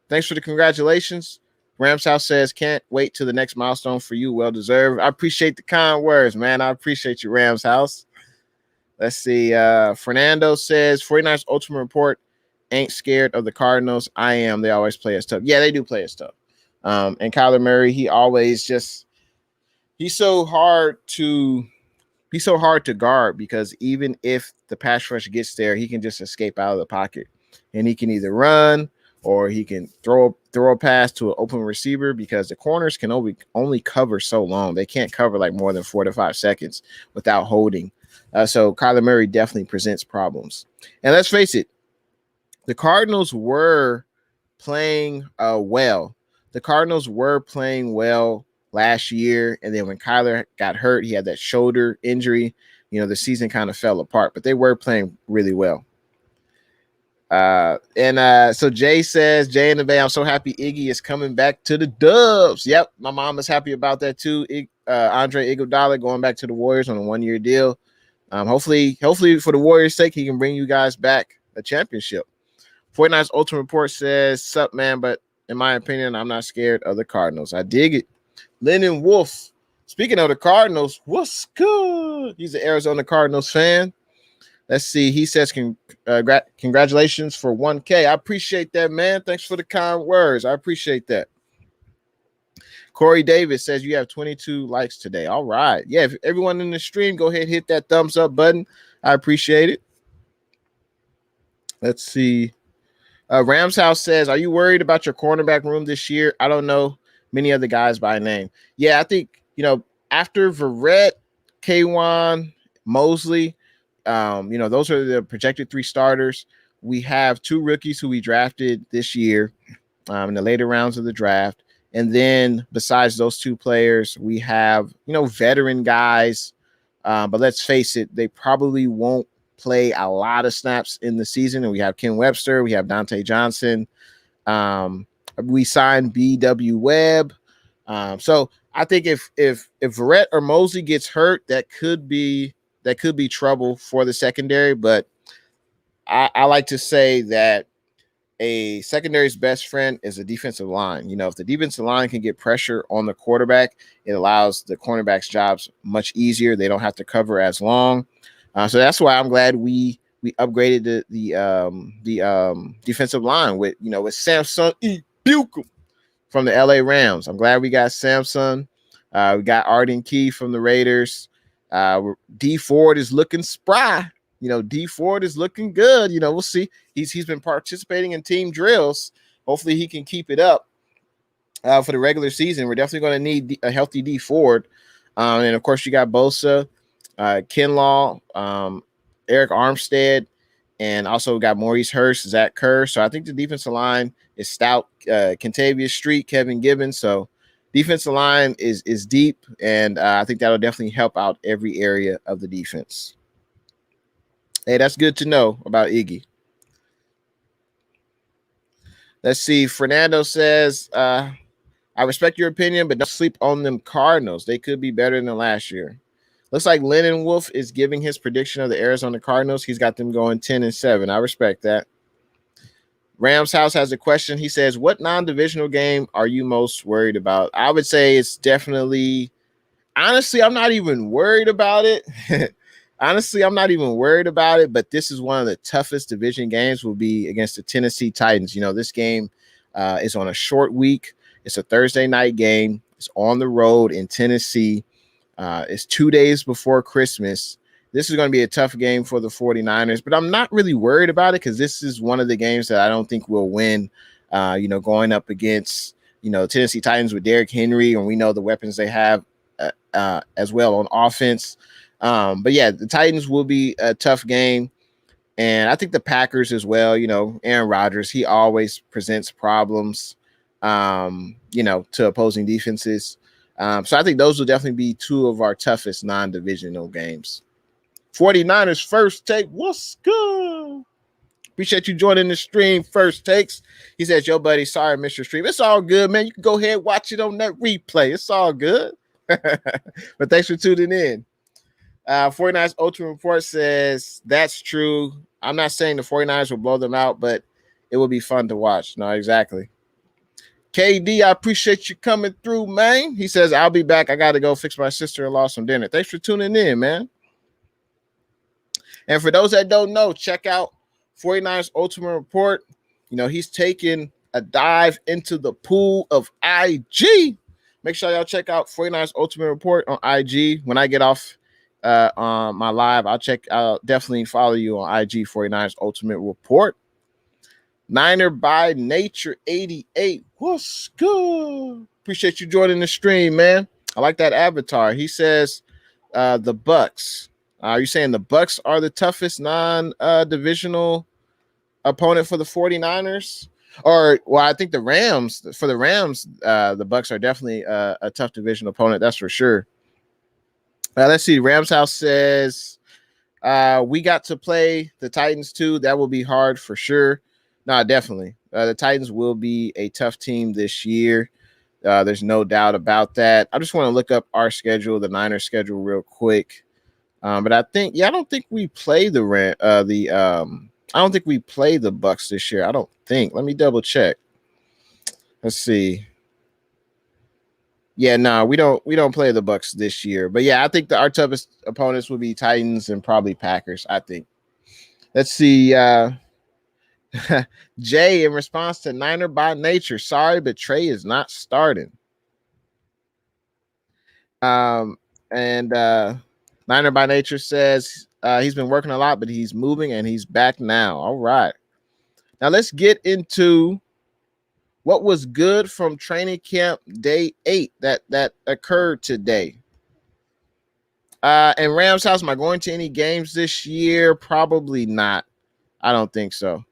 thanks for the congratulations. Rams House says, can't wait till the next milestone for you. Well deserved. I appreciate the kind words, man. I appreciate you, Rams House. Let's see. Fernando says 49ers Ultimate Report ain't scared of the Cardinals. I am. They always play us tough. Yeah, they do play us tough. And Kyler Murray, he's so hard to guard because even if the pass rush gets there, he can just escape out of the pocket, and he can either run or he can throw a pass to an open receiver because the corners can only cover so long. They can't cover like more than 4 to 5 seconds without holding. So Kyler Murray definitely presents problems. And let's face it, the Cardinals were playing well. The Cardinals were playing well last year, and then when Kyler got hurt, he had that shoulder injury. The season kind of fell apart, but they were playing really well. So Jay says, Jay in the Bay, I'm so happy Iggy is coming back to the Dubs. Yep, my mom is happy about that too. Andre Iguodala going back to the Warriors on a 1-year deal. Hopefully for the Warriors' sake, he can bring you guys back a championship. 49ers Ultimate Report says, sup, man, but in my opinion, I'm not scared of the Cardinals. I dig it. Lennon Wolf, speaking of the Cardinals, what's good? He's an Arizona Cardinals fan. Let's see. He says, congratulations for 1K. I appreciate that, man. Thanks for the kind words. I appreciate that. Corey Davis says you have 22 likes today. All right. Yeah, if everyone in the stream, go ahead and hit that thumbs up button. I appreciate it. Let's see. Rams House says, are you worried about your cornerback room this year? I don't know many other guys by name. Yeah, I think, after Verrett, K'Wan, Mosley, those are the projected 3 starters. We have 2 rookies who we drafted this year in the later rounds of the draft. And then besides those 2 players, we have, veteran guys. But let's face it, they probably won't play a lot of snaps in the season. And we have Ken Webster, we have Dante Johnson. We signed B.W. Webb. So I think if Verrett or Mosley gets hurt, that could be trouble for the secondary. But I like to say that a secondary's best friend is a defensive line. If the defensive line can get pressure on the quarterback, it allows the cornerback's jobs much easier. They don't have to cover as long. So that's why I'm glad we upgraded the defensive line with Samson Bucum from the LA Rams. I'm glad we got Samson. We got Arden Key from the Raiders. D Ford is looking spry. D Ford is looking good. We'll see. He's been participating in team drills. Hopefully he can keep it up for the regular season. We're definitely going to need a healthy D Ford. And of course you got Bosa, Kinlaw, Eric Armstead, and also got Maurice Hurst, Zach Kerr. So I think the defensive line is stout. Kentavious Street, Kevin Gibbons. So defensive line is deep, and I think that'll definitely help out every area of the defense. Hey, that's good to know about Iggy. Let's see. Fernando says, I respect your opinion, but don't sleep on them Cardinals. They could be better than last year. Looks like Lennon Wolf is giving his prediction of the Arizona Cardinals. He's got them going 10-7. I respect that. Rams House has a question. He says, what non-divisional game are you most worried about? I would say it's definitely, honestly, I'm not even worried about it. But this is one of the toughest division games will be against the Tennessee Titans. This game is on a short week. It's a Thursday night game. It's on the road in Tennessee. It's 2 days before Christmas. This is going to be a tough game for the 49ers, but I'm not really worried about it because this is one of the games that I don't think we'll win, going up against, Tennessee Titans with Derrick Henry, and we know the weapons they have as well on offense. But yeah, the Titans will be a tough game. And I think the Packers as well, Aaron Rodgers, he always presents problems, to opposing defenses. So I think those will definitely be 2 of our toughest non-divisional games. 49ers First Take, what's good? Appreciate you joining the stream, First Takes. He says, yo, buddy, sorry I missed your stream. It's all good, man. You can go ahead and watch it on that replay. It's all good. But thanks for tuning in. 49ers Ultimate Report says, that's true. I'm not saying the 49ers will blow them out, but it will be fun to watch. No, exactly. KD, I appreciate you coming through, man. He says, I'll be back. I got to go fix my sister-in-law some dinner. Thanks for tuning in, man. And for those that don't know, check out 49ers Ultimate Report. You know, he's taking a dive into the pool of IG. Make sure y'all check out 49ers Ultimate Report on IG. When I get off on my live, I'll definitely follow you on IG 49ers Ultimate Report. Niner by Nature 88. What's good? Appreciate you joining the stream, man. I like that avatar. He says the Bucks. Are you saying the Bucks are the toughest non-divisional opponent for the 49ers? Or, well, I think the Rams, the Bucks are definitely a tough division opponent. That's for sure. Let's see. Rams House says we got to play the Titans too. That will be hard for sure. No, definitely. The Titans will be a tough team this year. There's no doubt about that. I just want to look up our schedule, the Niners schedule, real quick. But I don't think we play I don't think we play the Bucks this year. I don't think. Let me double check. Let's see. Yeah, no, we don't play the Bucks this year. But yeah, I think our toughest opponents will be Titans and probably Packers, I think. Let's see. Jay, in response to Niner by Nature, sorry, but Trey is not starting. And Niner by Nature says he's been working a lot, but he's moving and he's back now. All right. Now let's get into what was good from training camp day 8 that occurred today. And Rams House, am I going to any games this year? Probably not. I don't think so.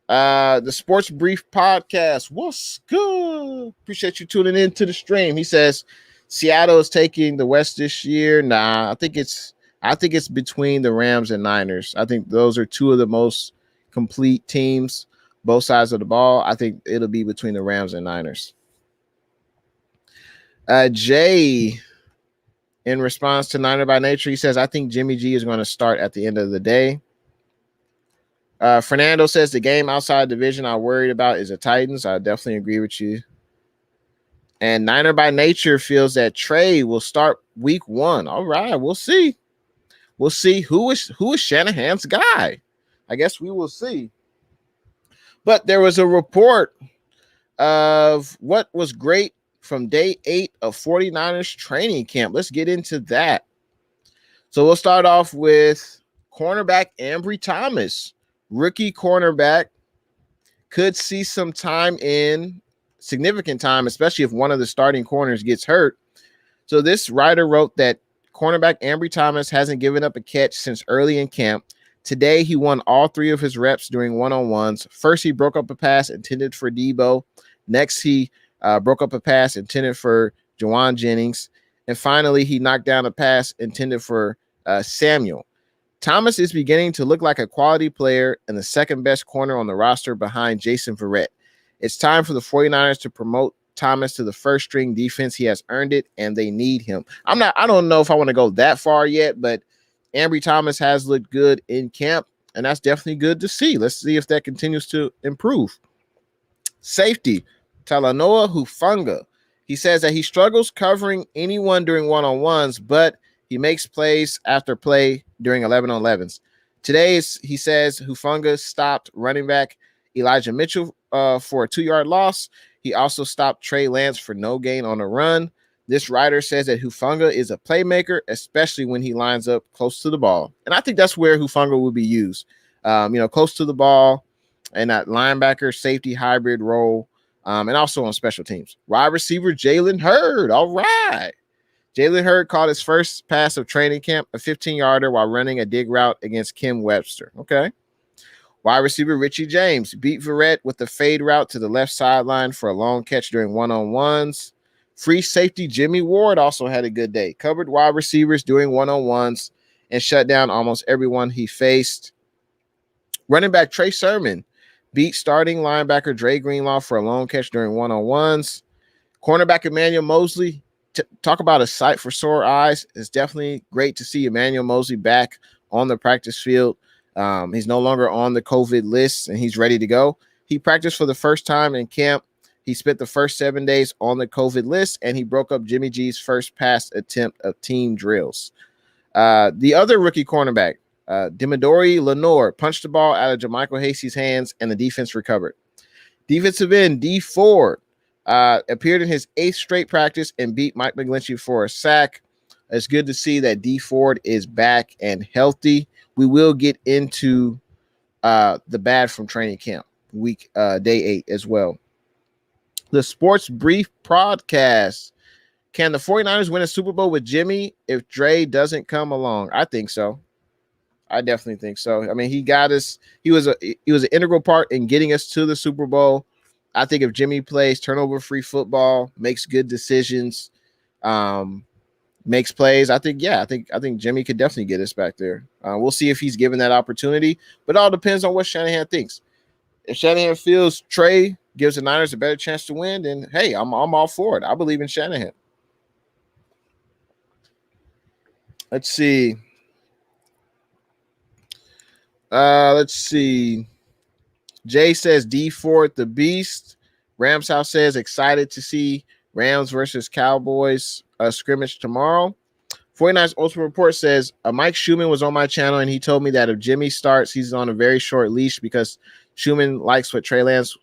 The Sports Brief Podcast. What's good? Appreciate you tuning in to the stream. He says Seattle is taking the West this year. Nah, I think it's between the Rams and Niners. I think those are two of the most complete teams, both sides of the ball. I think it'll be between the Rams and Niners. Jay, in response to Niner by Nature, he says, I think Jimmy G is going to start at the end of the day. Fernando says the game outside division I'm worried about is the Titans. I definitely agree with you. And Niner by Nature feels that Trey will start week 1. All right, we'll see. We'll see who is Shanahan's guy. I guess we will see. But there was a report of what was great from day 8 of 49ers training camp. Let's get into that. So we'll start off with cornerback Ambry Thomas. Rookie cornerback, could see some time significant time, especially if one of the starting corners gets hurt. So this writer wrote that cornerback Ambry Thomas hasn't given up a catch since early in camp. Today, he won all 3 of his reps during one-on-ones. First, he broke up a pass intended for Debo. Next, he broke up a pass intended for Jawan Jennings. And finally, he knocked down a pass intended for Samuel. Thomas is beginning to look like a quality player and the second best corner on the roster behind Jason Verrett. It's time for the 49ers to promote Thomas to the first string defense. He has earned it and they need him. I don't know if I want to go that far yet, but Ambry Thomas has looked good in camp, and that's definitely good to see. Let's see if that continues to improve. Safety, Talanoa Hufanga. He says that he struggles covering anyone during one-on-ones, but he makes plays after play during 11-on-11s. Today, he says Hufanga stopped running back Elijah Mitchell for a 2-yard loss. He also stopped Trey Lance for no gain on a run. This writer says that Hufanga is a playmaker, especially when he lines up close to the ball. And I think that's where Hufanga will be used, close to the ball and that linebacker safety hybrid role, and also on special teams. Wide receiver Jalen Hurd. All right. Jalen Hurd caught his first pass of training camp, a 15-yarder, while running a dig route against Kim Webster. Okay. Wide receiver Richie James beat Verrett with the fade route to the left sideline for a long catch during one-on-ones. Free safety Jimmy Ward also had a good day. Covered wide receivers doing one-on-ones and shut down almost everyone he faced. Running back Trey Sermon beat starting linebacker Dre Greenlaw for a long catch during one-on-ones. Cornerback Emmanuel Mosley, talk about a sight for sore eyes. It's definitely great to see Emmanuel Mosley back on the practice field. He's no longer on the COVID list, and he's ready to go. He practiced for the first time in camp. He spent the first 7 days on the COVID list, and he broke up Jimmy G's first pass attempt of team drills. The other rookie cornerback, Dimadori Lenore punched the ball out of Jermichael Hasty's hands, and the defense recovered. Defensive end D Ford appeared in his 8th straight practice and beat Mike McGlinchey for a sack. It's good to see that D Ford is back and healthy. We will get into the bad from training camp week day 8 as well. The Sports Brief podcast. Can the 49ers win a Super Bowl with Jimmy if Dre doesn't come along? I think so. I definitely think so. I mean, he got us. He was an integral part in getting us to the Super Bowl. I think if Jimmy plays turnover-free football, makes good decisions, makes plays, I think Jimmy could definitely get us back there. We'll see if he's given that opportunity, but it all depends on what Shanahan thinks. If Shanahan feels Trey gives the Niners a better chance to win, then hey, I'm all for it. I believe in Shanahan. Let's see. Jay says D Ford the Beast. Rams House says excited to see Rams versus Cowboys scrimmage tomorrow. 49ers Ultimate Report says Mike Schumann was on my channel and he told me that if Jimmy starts, he's on a very short leash because Schumann likes what Trey Lance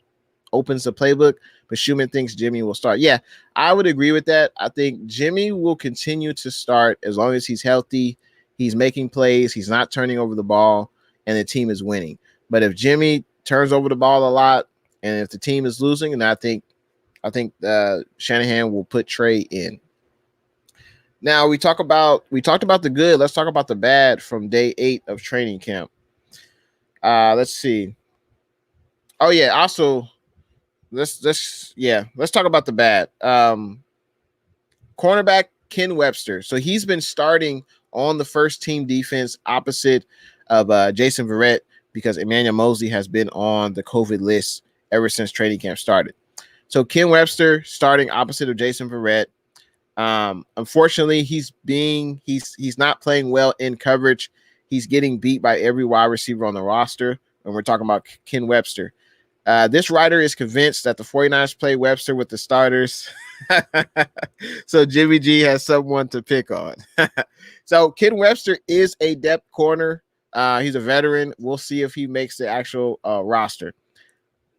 opens the playbook, but Schumann thinks Jimmy will start. Yeah, I would agree with that. I think Jimmy will continue to start as long as he's healthy, he's making plays, he's not turning over the ball, and the team is winning. But if Jimmy turns over the ball a lot, and if the team is losing, and I think Shanahan will put Trey in. Now we talked about the good. Let's talk about the bad from day 8 of training camp. Let's see. Oh yeah. Also, let's talk about the bad. Cornerback Ken Webster. So he's been starting on the first team defense opposite of Jason Verrett because Emmanuel Mosley has been on the COVID list ever since training camp started. So Ken Webster starting opposite of Jason Verrett. Unfortunately, he's not playing well in coverage. He's getting beat by every wide receiver on the roster, and we're talking about Ken Webster. This writer is convinced that the 49ers play Webster with the starters. So Jimmy G has someone to pick on. So Ken Webster is a depth corner. He's a veteran. We'll see if he makes the actual roster.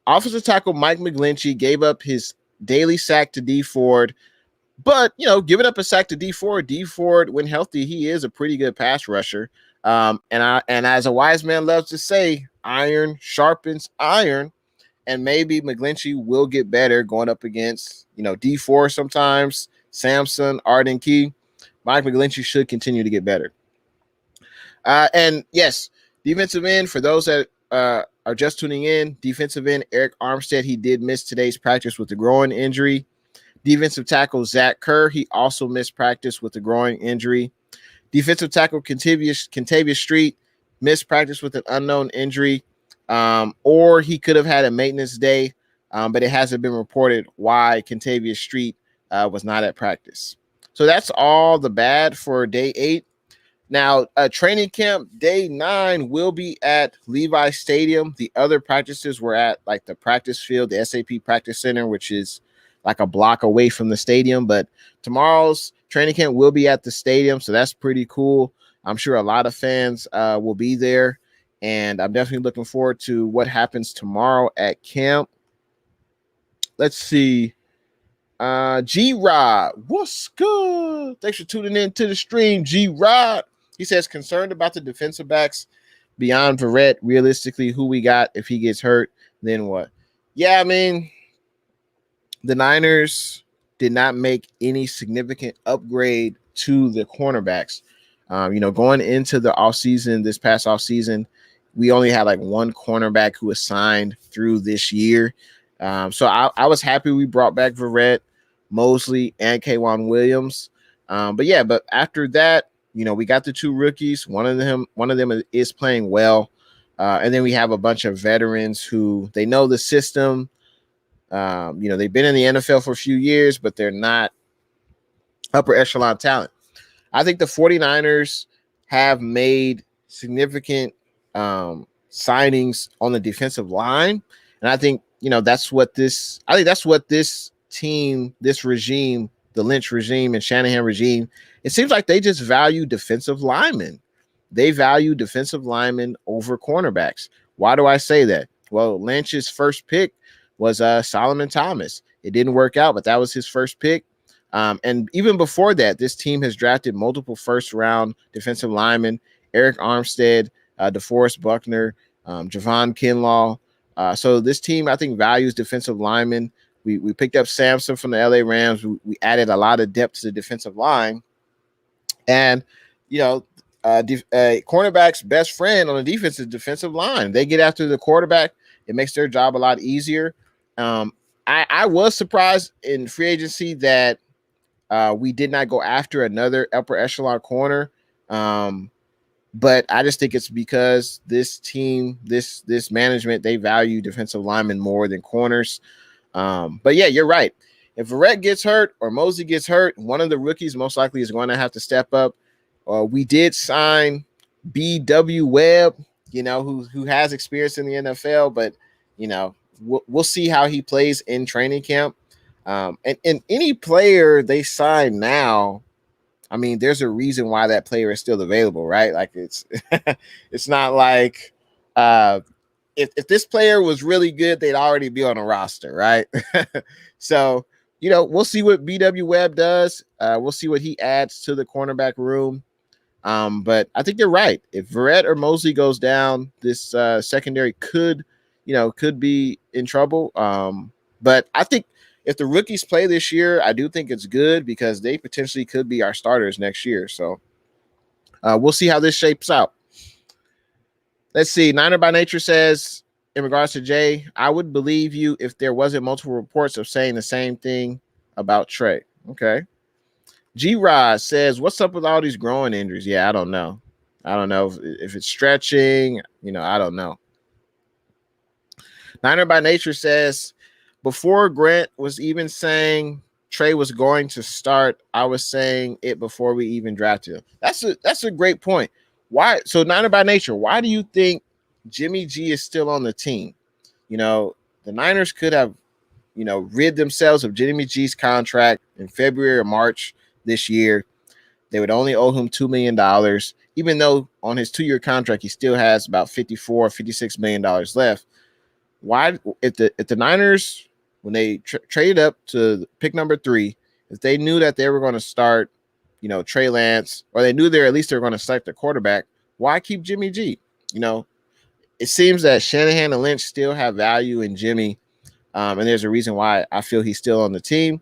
Offensive tackle Mike McGlinchey gave up his daily sack to D Ford. But, giving up a sack to D Ford, when healthy, he is a pretty good pass rusher. And as a wise man loves to say, iron sharpens iron. And maybe McGlinchey will get better going up against, D Ford sometimes, Samson, Arden Key. Mike McGlinchey should continue to get better. And yes, defensive end, for those that are just tuning in, defensive end Eric Armstead, he did miss today's practice with a groin injury. Defensive tackle Zach Kerr, he also missed practice with a groin injury. Defensive tackle Kentavious Street missed practice with an unknown injury, or he could have had a maintenance day, but it hasn't been reported why Kentavious Street was not at practice. So that's all the bad for day 8. Now, training camp day 9 will be at Levi Stadium. The other practices were at like the practice field, the SAP Practice Center, which is like a block away from the stadium. But tomorrow's training camp will be at the stadium, so that's pretty cool. I'm sure a lot of fans will be there, and I'm definitely looking forward to what happens tomorrow at camp. Let's see. G-Rod, what's good? Thanks for tuning in to the stream, G-Rod. He says, concerned about the defensive backs beyond Verrett. Realistically, who we got if he gets hurt, then what? Yeah, I mean, the Niners did not make any significant upgrade to the cornerbacks. Going into the offseason, this past offseason, we only had like one cornerback who was signed through this year. So I was happy we brought back Verrett, Mosley, and K'Wan Williams. But after that, we got the 2 rookies. One of them is playing well. And then we have a bunch of veterans who they know the system. They've been in the NFL for a few years, but they're not upper echelon talent. I think the 49ers have made significant signings on the defensive line. And I think, that's what this team, this regime, the Lynch regime and Shanahan regime, it seems like they just value defensive linemen. they value defensive linemen over cornerbacks. Why do I say that? Well, Lynch's first pick was Solomon Thomas. It didn't work out, but that was his first pick. And even before that, this team has drafted multiple first-round defensive linemen: Eric Armstead, DeForest Buckner, Javon Kinlaw. So this team, I think, values defensive linemen. We picked up Samson from the LA Rams. We added a lot of depth to the defensive line. And, cornerback's best friend on the defense is defensive line. They get after the quarterback. It makes their job a lot easier. I was surprised in free agency that we did not go after another upper echelon corner. But I just think it's because this team, this management, they value defensive linemen more than corners. But yeah, you're right. If Verrett gets hurt or Mosley gets hurt, one of the rookies most likely is going to have to step up. We did sign B.W. Webb, who has experience in the NFL, but we'll see how he plays in training camp. And any player they sign now, I mean, there's a reason why that player is still available, right? Like it's not like if this player was really good, they'd already be on a roster, right? So, we'll see what B.W. Webb does. We'll see what he adds to the cornerback room. But I think you're right. If Verrett or Mosley goes down, this secondary could be in trouble. But I think if the rookies play this year, I do think it's good because they potentially could be our starters next year. So we'll see how this shapes out. Let's see. Niner by Nature says, in regards to Jay, I would believe you if there wasn't multiple reports of saying the same thing about Trey. Okay. G-Rod says, what's up with all these growing injuries? Yeah, I don't know. I don't know if it's stretching. I don't know. Niner by Nature says, before Grant was even saying Trey was going to start, I was saying it before we even drafted him. That's a great point. Why? So Niner by Nature, why do you think Jimmy G is still on the team? The Niners could have, rid themselves of Jimmy G's contract in February or March this year. They would only owe him $2 million, even though on his 2-year contract, he still has about $56 million left. Why, if the Niners, when they traded up to pick number 3, if they knew that they were going to start, Trey Lance, or they knew at least they were going to select the quarterback, why keep Jimmy G? It seems that Shanahan and Lynch still have value in Jimmy, and there's a reason why I feel he's still on the team.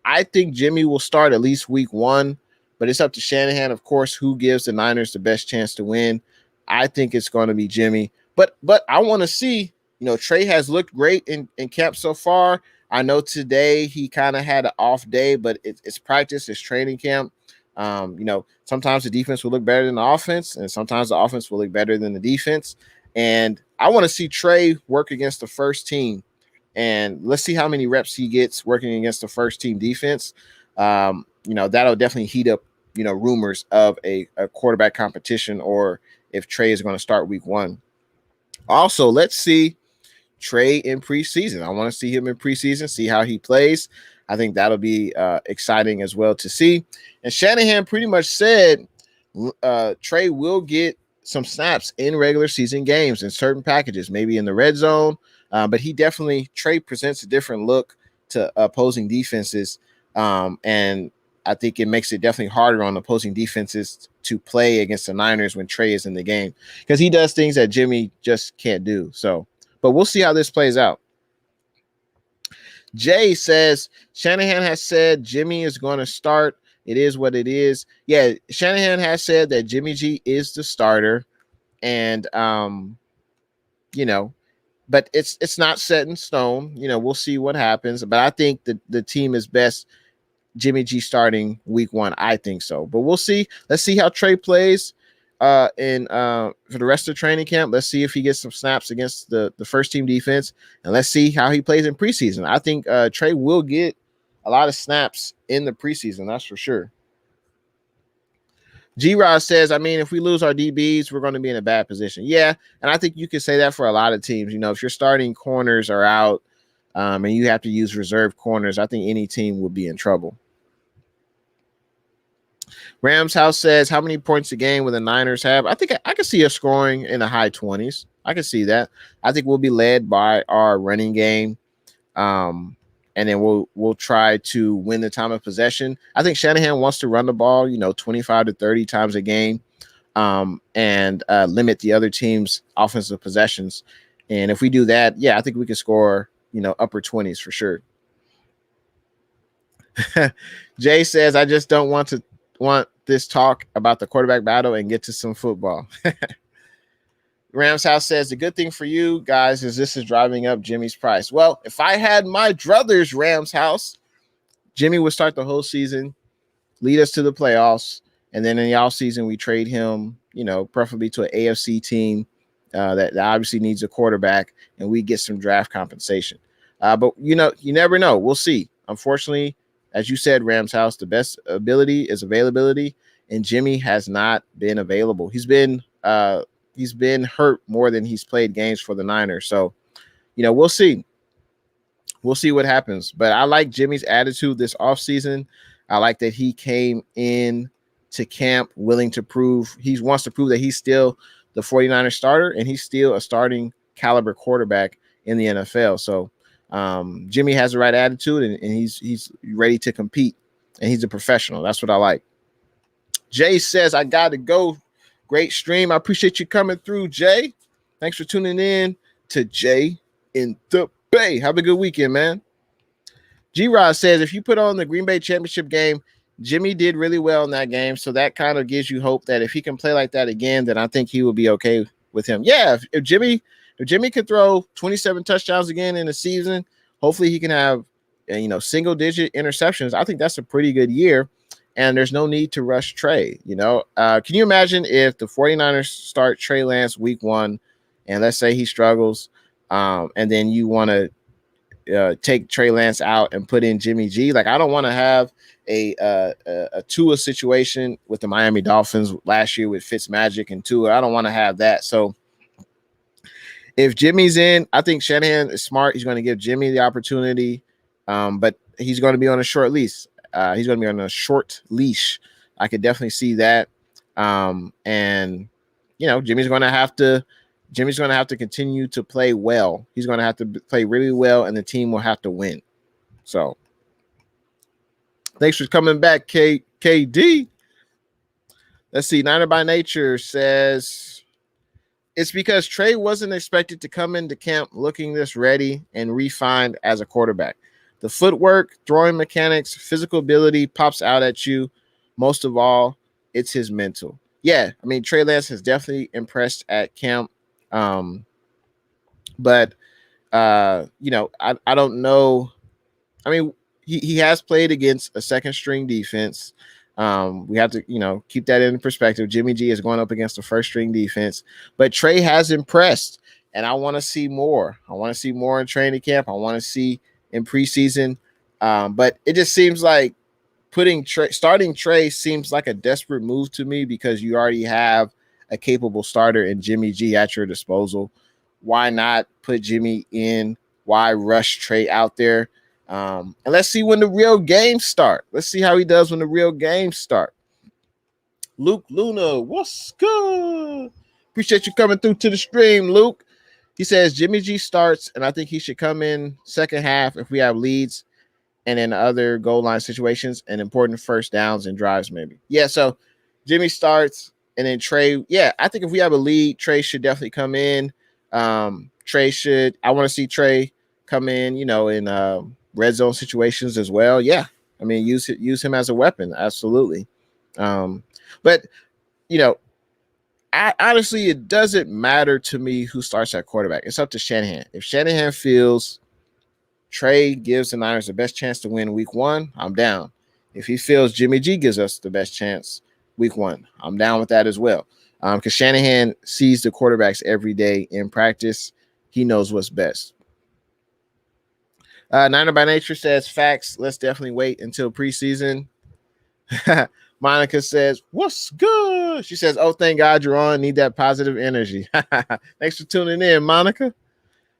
I think Jimmy will start at least week 1, but it's up to Shanahan, of course, who gives the Niners the best chance to win. I think it's going to be Jimmy, but I want to see. Trey has looked great in camp so far. I know today he kind of had an off day, but it's practice, it's training camp. Sometimes the defense will look better than the offense, and sometimes the offense will look better than the defense. And I want to see Trey work against the first team, and let's see how many reps he gets working against the first team defense. That'll definitely heat up, rumors of a quarterback competition, or if Trey is going to start week 1. Also, let's see Trey in preseason. I want to see him in preseason, see how he plays. I think that'll be exciting as well to see. And Shanahan pretty much said Trey will get some snaps in regular season games in certain packages, maybe in the red zone. But Trey presents a different look to opposing defenses. And I think it makes it definitely harder on opposing defenses to play against the Niners when Trey is in the game, because he does things that Jimmy just can't do. So, but we'll see how this plays out. Jay says, Shanahan has said Jimmy is going to start. It is what it is. Yeah, Shanahan has said that Jimmy G is the starter, and but it's not set in stone. We'll see what happens. But I think that the team is best Jimmy G starting week 1. I think so. But we'll see. Let's see how Trey plays for the rest of training camp. Let's see if he gets some snaps against the first team defense, and let's see how he plays in preseason. I think Trey will get a lot of snaps in the preseason. That's for sure. G-Rod says, if we lose our DBs, we're going to be in a bad position. Yeah, and I think you could say that for a lot of teams. If your starting corners are out and you have to use reserve corners, I think any team will be in trouble. Rams House says, how many points a game will the Niners have? I think I can see us scoring in the high 20s. I can see that. I think we'll be led by our running game. And then we'll try to win the time of possession. I think Shanahan wants to run the ball, 25 to 30 times a game, and limit the other team's offensive possessions. And if we do that, I think we can score, upper 20s for sure. Jay says, I just don't want this talk about the quarterback battle and get to some football. Rams House says, the good thing for you guys is this is driving up Jimmy's price. Well, if I had my druthers, Rams House, Jimmy would start the whole season, lead us to the playoffs, and then in the offseason, we trade him, preferably to an AFC team that obviously needs a quarterback, and we get some draft compensation. But, you never know. We'll see. Unfortunately, as you said, Rams House, the best ability is availability, and Jimmy has not been available. He's been hurt more than he's played games for the Niners. So, we'll see. We'll see what happens. But I like Jimmy's attitude this offseason. I like that he came in to camp willing to prove he wants to prove that he's still the 49ers starter and he's still a starting caliber quarterback in the NFL. So Jimmy has the right attitude and he's ready to compete, and he's a professional. That's what I like. Jay says, I got to go. Great stream. I appreciate you coming through, Jay. Thanks for tuning in to Jay in the Bay. Have a good weekend, man. G-Rod says, if you put on the Green Bay championship game, Jimmy did really well in that game. So that kind of gives you hope that if he can play like that again, then I think he will be okay with him. Yeah, if Jimmy could throw 27 touchdowns again in the season, hopefully he can have single-digit interceptions. I think that's a pretty good year. And there's no need to rush Trey. Can you imagine if the 49ers start Trey Lance week 1 and let's say he struggles, and then you want to take Trey Lance out and put in Jimmy G? Like, I don't want to have a Tua situation with the Miami Dolphins last year with Fitzmagic and Tua. I don't want to have that. So if Jimmy's in, I think Shanahan is smart. He's going to give Jimmy the opportunity, but he's going to be on a short leash. He's going to be on a short leash. I could definitely see that. And Jimmy's going to have to continue to play well. He's going to have to play really well, and the team will have to win. So thanks for coming back, KD. Let's see. Niner by Nature says, it's because Trey wasn't expected to come into camp looking this ready and refined as a quarterback. The footwork, throwing mechanics, physical ability pops out at you. Most of all, it's his mental. Yeah, I mean, Trey Lance has definitely impressed at camp. But I don't know. I mean, he has played against a second string defense. We have to, keep that in perspective. Jimmy G is going up against the first string defense, but Trey has impressed, and I want to see more. I want to see more in training camp. I want to see in preseason. But it just seems like starting Trey seems like a desperate move to me because you already have a capable starter in Jimmy G at your disposal. Why not put Jimmy in? Why rush Trey out there? And let's see when the real games start. Let's see how he does when the real games start. Luke Luna, what's good? Appreciate you coming through to the stream, Luke. He says Jimmy G starts, and I think he should come in second half if we have leads and in other goal line situations and important first downs and drives maybe. Yeah, so Jimmy starts, and then Trey. Yeah, I think if we have a lead, Trey should definitely come in. I want to see Trey come in, in red zone situations as well. Yeah, I mean, use him as a weapon. Absolutely. But, honestly, it doesn't matter to me who starts at quarterback. It's up to Shanahan. If Shanahan feels Trey gives the Niners the best chance to win week 1, I'm down. If he feels Jimmy G gives us the best chance week 1, I'm down with that as well. Because Shanahan sees the quarterbacks every day in practice. He knows what's best. Niner by Nature says, facts. Let's definitely wait until preseason. Monica says, what's good? She says, oh, thank God you're on. Need that positive energy. Thanks for tuning in, Monica.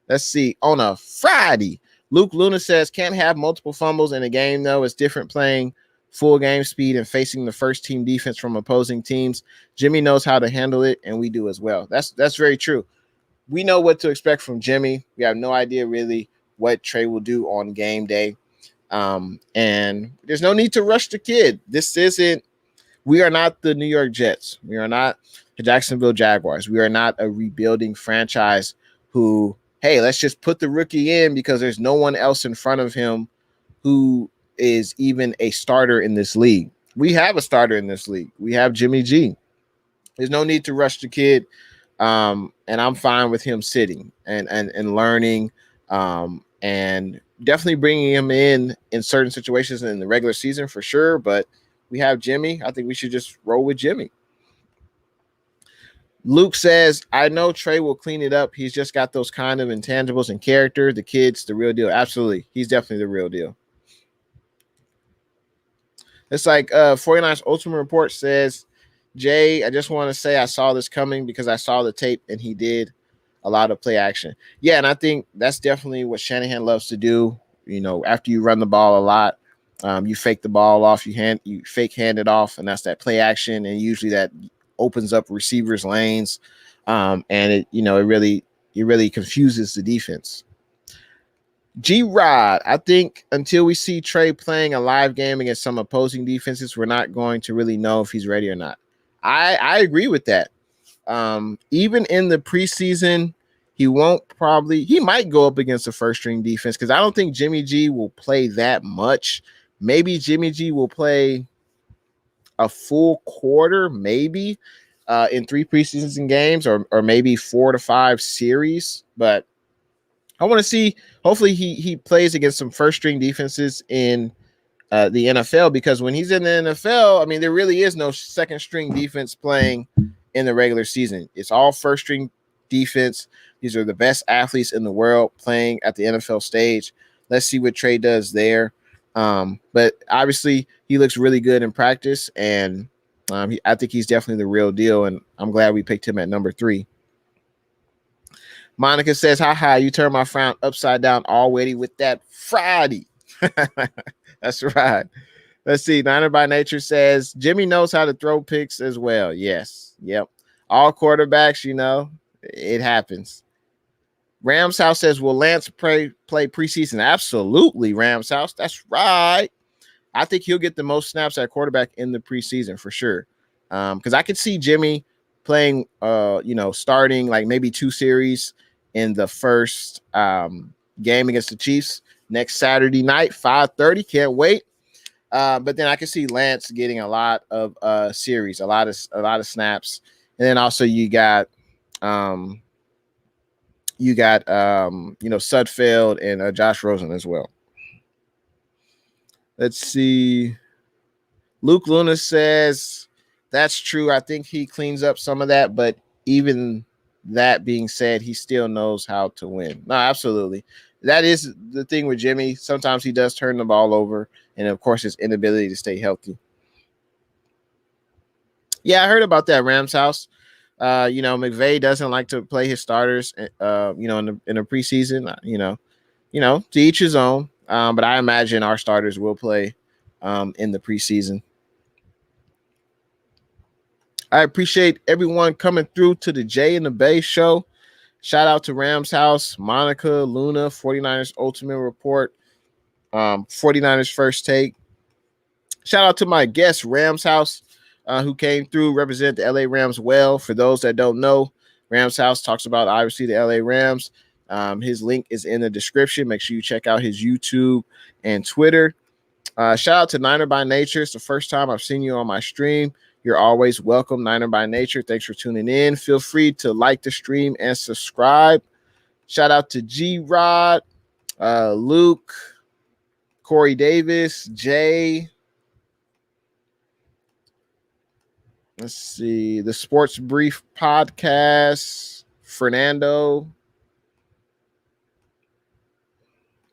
Let's see. On a Friday, Luke Luna says, can't have multiple fumbles in a game, though. It's different playing full game speed and facing the first team defense from opposing teams. Jimmy knows how to handle it, and we do as well. That's very true. We know what to expect from Jimmy. We have no idea really what Trey will do on game day. And there's no need to rush the kid. We are not the New York Jets. We are not the Jacksonville Jaguars. We are not a rebuilding franchise who, hey, let's just put the rookie in because there's no one else in front of him who is even a starter in this league. We have a starter in this league. We have Jimmy G. There's no need to rush the kid. And I'm fine with him sitting and learning, and definitely bringing him in certain situations in the regular season for sure. But we have Jimmy. I think we should just roll with Jimmy. Luke says, I know Trey will clean it up. He's just got those kind of intangibles and character. The kid's the real deal. Absolutely. He's definitely the real deal. It's like 49ers Ultimate Report says, Jay, I just want to say I saw this coming because I saw the tape and he did a lot of play action. Yeah, and I think that's definitely what Shanahan loves to do. You know, after you run the ball a lot, you fake the ball off, you fake hand it off, and that's that play action. And usually that opens up receivers' lanes, and it really confuses the defense. G-Rod, I think until we see Trey playing a live game against some opposing defenses, we're not going to really know if he's ready or not. I agree with that. Even in the preseason, he might go up against the first string defense because I don't think Jimmy G will play that much. Maybe Jimmy G will play a full quarter, maybe in 3 preseason games or maybe 4 to 5 series. But I want to see, hopefully he plays against some first string defenses in the NFL, because when he's in the NFL, I mean, there really is no second string defense playing in the regular season. It's all first string defense. These are the best athletes in the world playing at the NFL stage. Let's see what Trey does there. But obviously he looks really good in practice, and I think he's definitely the real deal, and I'm glad we picked him at number 3. Monica says, haha, you turn my frown upside down already with that Friday. That's right. Let's see. Niner by Nature says, Jimmy knows how to throw picks as well. Yes. Yep. All quarterbacks, it happens. Rams House says, will Lance play preseason? Absolutely, Rams House. That's right. I think he'll get the most snaps at quarterback in the preseason for sure. Because I could see Jimmy playing, starting like maybe 2 series in the first game against the Chiefs next Saturday night, 5:30. Can't wait. But then I can see Lance getting a lot of series, a lot of snaps, and then also you got Sudfeld and Josh Rosen as well. Let's see. Luke Luna says that's true. I think he cleans up some of that, but even that being said, he still knows how to win. No, absolutely. That is the thing with Jimmy. Sometimes he does turn the ball over, and of course his inability to stay healthy. Yeah, I heard about that, Rams House. McVay doesn't like to play his starters, in the preseason. To each his own. But I imagine our starters will play in the preseason. I appreciate everyone coming through to the Jay and the Bay show. Shout out to Rams House, Monica, Luna, 49ers Ultimate Report, 49ers First Take. Shout out to my guest, Rams House, who came through, represent the LA Rams well. For those that don't know, Rams House talks about, obviously, the LA Rams. His link is in the description. Make sure you check out his YouTube and Twitter. Shout out to Niner by Nature. It's the first time I've seen you on my stream. You're always welcome, Niner by Nature. Thanks for tuning in. Feel free to like the stream and subscribe. Shout out to G-Rod, Luke, Corey Davis, Jay. Let's see. The Sports Brief Podcast, Fernando.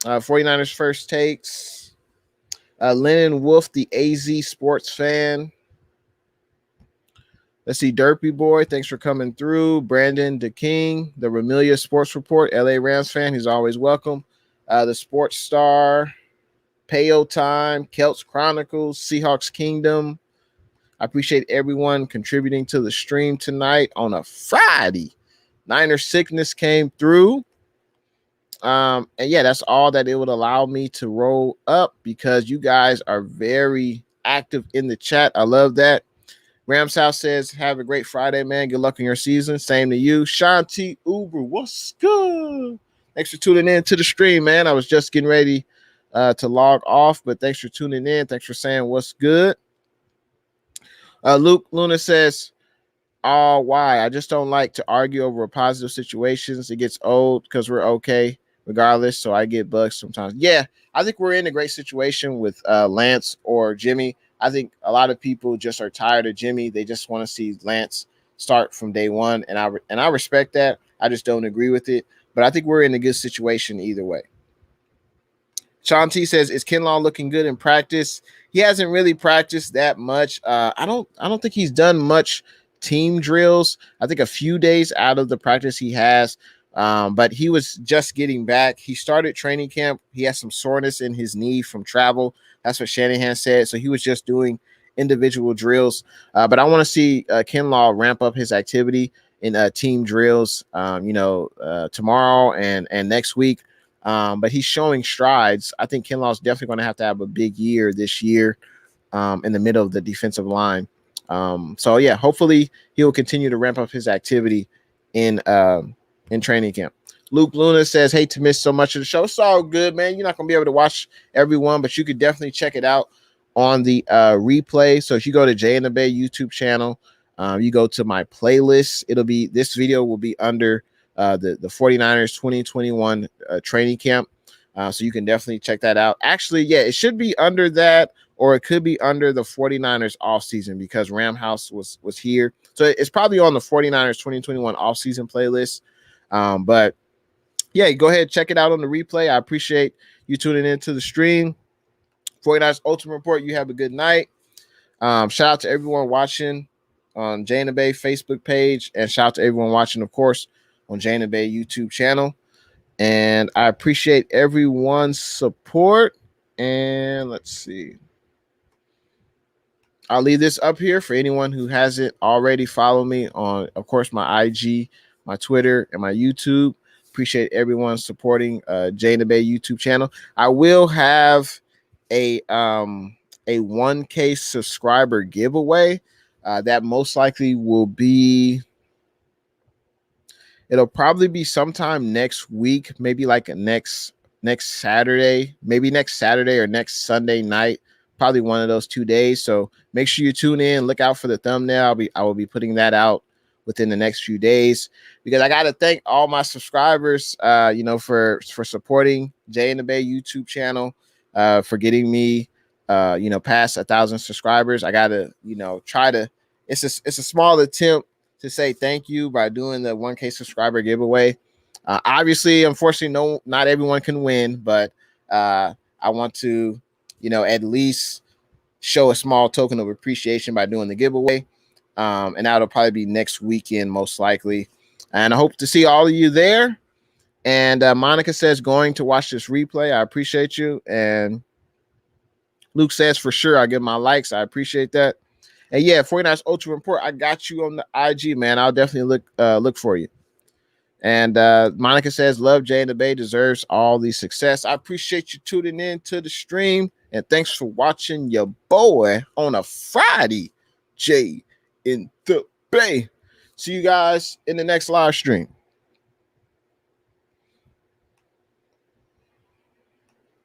49ers First Takes. Lennon Wolf, the AZ Sports Fan. Let's see, Derpy Boy, thanks for coming through. Brandon DeKing, the Ramilia Sports Report, LA Rams fan, he's always welcome. The Sports Star, Payo Time, Celts Chronicles, Seahawks Kingdom. I appreciate everyone contributing to the stream tonight on a Friday. Niner Sickness came through. And yeah, that's all that it would allow me to roll up because you guys are very active in the chat. I love that. Rams House says, have a great Friday, man. Good luck in your season. Same to you. Shanti Uber, what's good? Thanks for tuning in to the stream, man. I was just getting ready to log off, but thanks for tuning in. Thanks for saying what's good. Luke Luna says, oh, why? I just don't like to argue over positive situations. It gets old because we're okay regardless, so I get bugs sometimes. Yeah, I think we're in a great situation with Lance or Jimmy. I think a lot of people just are tired of Jimmy. They just want to see Lance start from day one, and I respect that. I just don't agree with it, but I think we're in a good situation either way. Sean T says, is Kinlaw looking good in practice? He hasn't really practiced that much. I don't think he's done much team drills. I think a few days out of the practice he has, but he was just getting back. He started training camp. He has some soreness in his knee from travel. That's what Shanahan said. So he was just doing individual drills. But I want to see Kinlaw ramp up his activity in team drills, tomorrow and next week. But he's showing strides. I think Kinlaw's definitely going to have a big year this year in the middle of the defensive line. So yeah, hopefully he will continue to ramp up his activity in training camp. Luke Luna says, hate to miss so much of the show. It's all good, man. You're not going to be able to watch everyone, but you could definitely check it out on the replay. So if you go to intheBay YouTube channel, you go to my playlist. This video will be under the 49ers 2021 training camp. So you can definitely check that out. Actually, yeah, it should be under that, or it could be under the 49ers offseason because Ram House was here. So it's probably on the 49ers 2021 offseason playlist. But yeah, go ahead, check it out on the replay. I appreciate you tuning into the stream. 49ers Ultimate Report, you have a good night. Shout out to everyone watching on intheBay Facebook page, and shout out to everyone watching, of course, on intheBay YouTube channel. And I appreciate everyone's support. And let's see. I'll leave this up here for anyone who hasn't already followed me on, of course, my IG, my Twitter, and my YouTube. Appreciate everyone supporting intheBay YouTube channel. I will have a 1K subscriber giveaway that most likely will be. It'll probably be sometime next week, maybe like next Saturday, maybe next Saturday or next Sunday night, probably one of those 2 days. So make sure you tune in, look out for the thumbnail. I will be putting that out within the next few days because I got to thank all my subscribers, for supporting intheBay YouTube channel, for getting me, past 1,000 subscribers. I got to, try to. It's a small attempt to say thank you by doing the 1K subscriber giveaway. Obviously, unfortunately, not everyone can win, but I want to, at least show a small token of appreciation by doing the giveaway. And that'll probably be next weekend, most likely. And I hope to see all of you there. And Monica says, going to watch this replay. I appreciate you. And Luke says, for sure, I'll give my likes. I appreciate that. And yeah, 49ers Ultra Report, I got you on the IG, man. I'll definitely look for you. And Monica says, love intheBay, deserves all the success. I appreciate you tuning in to the stream. And thanks for watching your boy on a Friday, intheBay. See you guys in the next live stream.